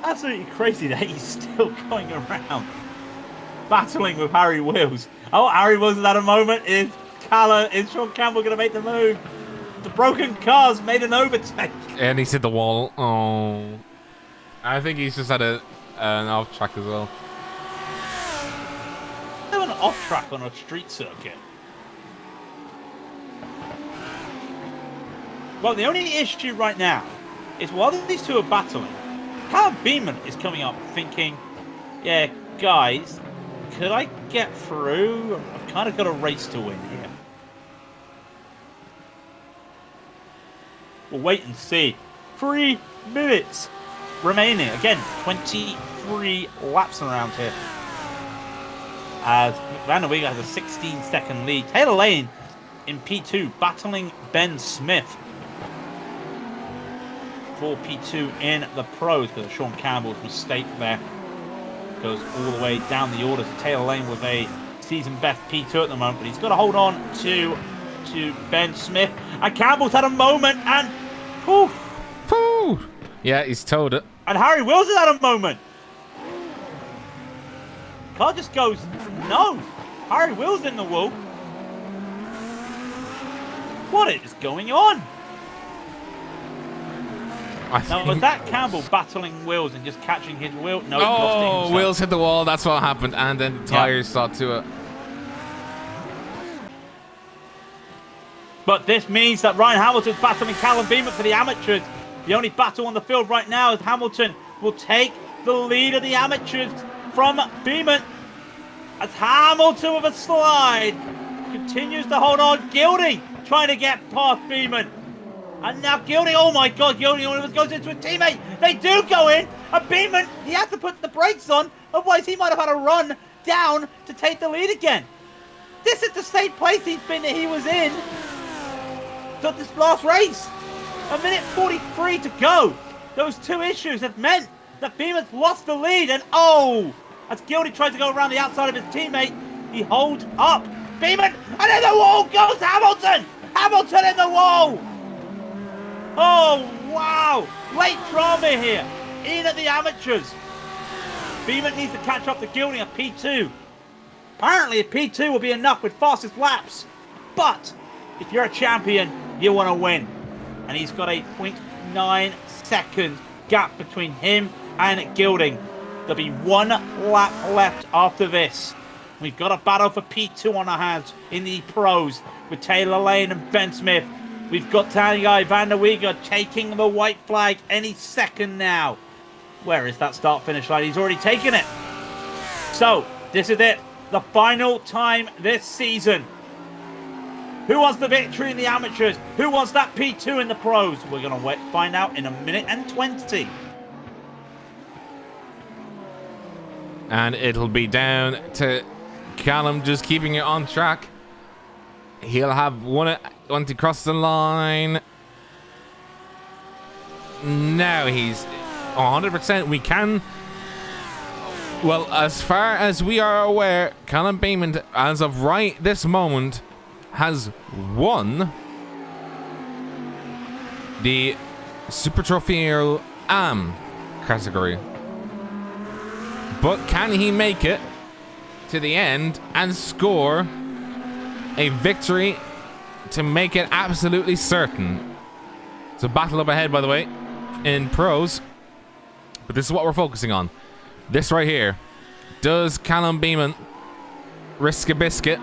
Absolutely crazy that he's still going around battling with Harry Wills. Oh, Harry Wills is at a moment. Is Sean Campbell going to make the move? The broken car's made an overtake. And he's hit the wall. Oh. I think he's just had an off track as well. An off track on a street circuit. Well, the only issue right now is while these two are battling, Callum Beeman is coming up thinking, yeah, guys, could I get through? I've kind of got a race to win here. We'll wait and see. 3 minutes remaining. Again, 23 laps around here. As Van der Weege has a 16-second lead. Taylor Lane in P2 battling Ben Smith for P2 in the pros because of Sean Campbell's mistake there. Goes all the way down the order to Taylor Lane with a season best P2 at the moment, but he's got to hold on to Ben Smith. And Campbell's had a moment and poof. Poof. Yeah, he's towed it. And Harry Wills has had a moment. Car just goes, no. Harry Wills in the wall. What is going on? Now, was that Campbell battling Wills and just catching his wheel? No, oh, Wills hit the wall. That's what happened. And then the tires saw to it. But this means that Ryan Hamilton's battling Callum Beeman for the amateurs. The only battle on the field right now is Hamilton will take the lead of the amateurs from Beeman. As Hamilton with a slide continues to hold on. Gilding trying to get past Beeman. And now Gilding, oh my God, Gilding almost goes into a teammate. They do go in. And Beeman, he has to put the brakes on. Otherwise, he might have had a run down to take the lead again. This is the same place he was in to this last race. 1:43 to go. Those two issues have meant that Beeman's lost the lead. And oh, as Gilding tries to go around the outside of his teammate, he holds up Beeman. And in the wall goes Hamilton. Hamilton in the wall. Oh, wow. Late drama here. In at the amateurs. Beeman needs to catch up to Gilding at P2. Apparently, a P2 will be enough with fastest laps. But if you're a champion, you want to win. And he's got a 0.9 second gap between him and Gilding. There'll be 1 lap left after this. We've got a battle for P2 on our hands in the pros with Taylor Lane and Ben Smith. We've got Tanya Van der Weeger taking the white flag any second now. Where is that start-finish line? He's already taken it. So, this is it. The final time this season. Who wants the victory in the amateurs? Who wants that P2 in the pros? We're going to find out in 1:20. And it'll be down to Callum just keeping it on track. He'll have one once he crosses the line. Now he's 100%. We can. Well, as far as we are aware, Callum Beamond, as of right this moment, has won the Super Trofeo AM category. But can he make it to the end and score a victory to make it absolutely certain? It's a battle up ahead, by the way, in pros. But this is what we're focusing on. This right here. Does Callum Beamon risk a biscuit?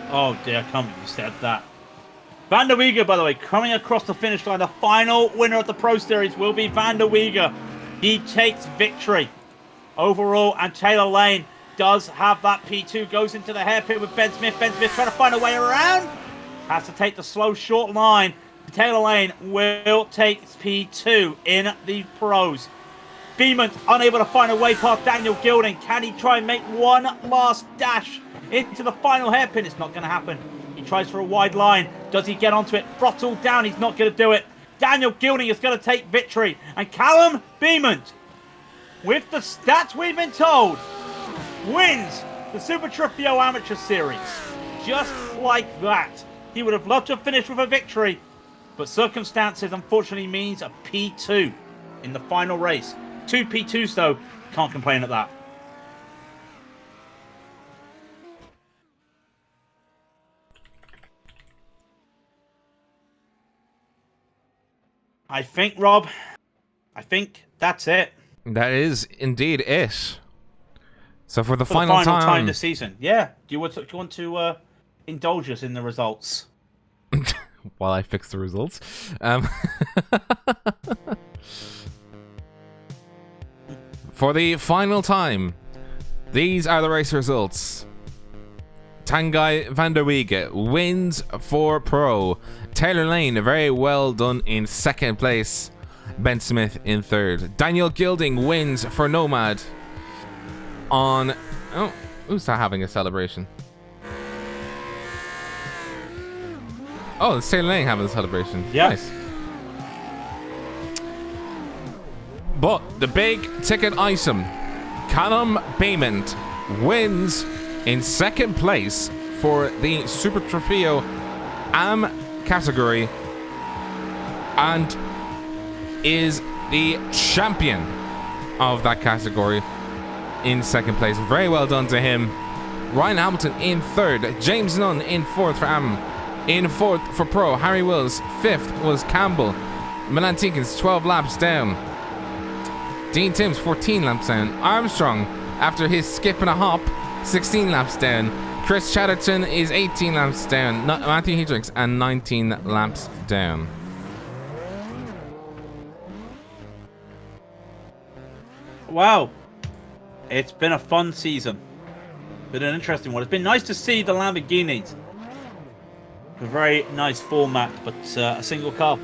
Oh dear, I can't believe you said that. Van der Weeger, by the way, coming across the finish line. The final winner of the Pro Series will be Van der Weeger. He takes victory overall, and Taylor Lane does have that P2, goes into the hairpin with Ben Smith. Ben Smith trying to find a way around. Has to take the slow, short line. Taylor Lane will take P2 in the pros. Beamont unable to find a way past Daniel Gilding. Can he try and make one last dash into the final hairpin? It's not going to happen. He tries for a wide line. Does he get onto it? Throttle down. He's not going to do it. Daniel Gilding is going to take victory. And Callum Beamont, with the stats we've been told, wins the Super Trofeo Amateur Series. Just like that. He would have loved to have finished with a victory, but circumstances unfortunately means a P2 in the final race. 2 P2s though, can't complain at that. I think, Rob, that's it. That is indeed it. So for the For final the final time time this season. Yeah. Do you want to indulge us in the results? while I fix the results. For the final time, these are the race results. Tanguy van der Weeger wins for Pro. Taylor Lane, very well done in second place. Ben Smith in third. Daniel Gilding wins for Nomad on... Oh, who's that having a celebration? Oh, it's Taylor Lane having a celebration. Yeah. Nice. But the big ticket item, Callum Beamont wins in second place for the Super Trofeo AM category and is the champion of that category in second place. Very well done to him. Ryan Hamilton in third. James Nunn in fourth for AM. In fourth for Pro, Harry Wills. Fifth was Campbell. Milan Tinkins 12 laps down. Dean Timms 14 laps down. Armstrong, after his skip and a hop, 16 laps down. Chris Chatterton is 18 laps down. Matthew Hedricks and 19 laps down. Wow. It's been a fun season. Been an interesting one. It's been nice to see the Lamborghinis. A very nice format, but a single car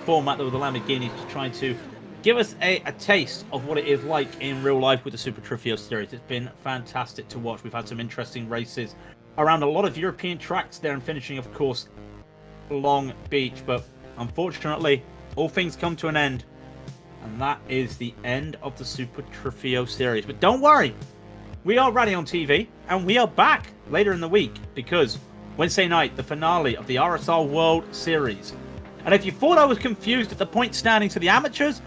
format with the Lamborghinis trying to give us a taste of what it is like in real life with the Super Trofeo Series. It's been fantastic to watch. We've had some interesting races around a lot of European tracks there, and finishing, of course, Long Beach. But unfortunately, all things come to an end, and that is the end of the Super Trofeo Series. But don't worry, we are Raidillon TV, and we are back later in the week, because Wednesday night, the finale of the RSR World Series. And if you thought I was confused at the point standings for the amateurs,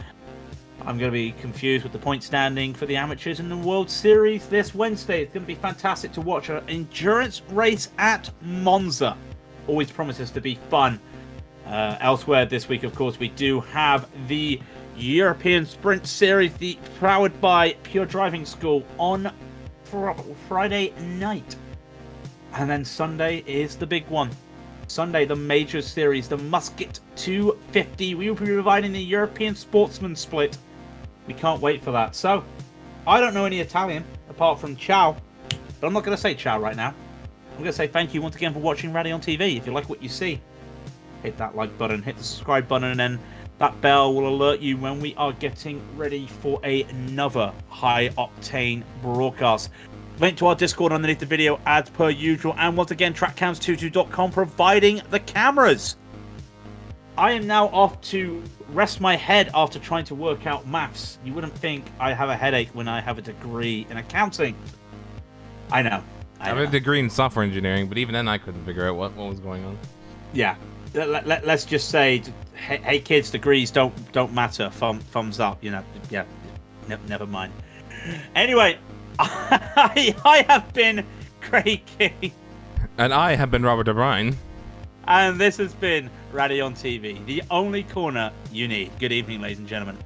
I'm going to be confused with the point standing for the amateurs in the World Series this Wednesday. It's going to be fantastic to watch an endurance race at Monza. Always promises to be fun. Elsewhere this week, of course, we do have the European Sprint Series, powered by Pure Driving School on Friday night. And then Sunday is the big one. Sunday, the major series, the Musket 250. We will be providing the European Sportsman Split. We can't wait for that. So, I don't know any Italian apart from ciao, but I'm not going to say ciao right now. I'm going to say thank you once again for watching Raidillon TV. If you like what you see, hit that like button, hit the subscribe button, and then that bell will alert you when we are getting ready for another high-octane broadcast. Link to our Discord underneath the video as per usual. And once again, trackcams22.com providing the cameras. I am now off to rest my head after trying to work out maths. You wouldn't think I have a headache when I have a degree in accounting. I know. I have a degree in software engineering, but even then I couldn't figure out what was going on. Yeah. Let's just say, hey kids, degrees don't matter. Thumbs up, you know. Yeah. Never mind. Anyway, I have been Craig King. And I have been Robert O'Brien. And this has been Raidillon TV, the only corner you need. Good evening, ladies and gentlemen.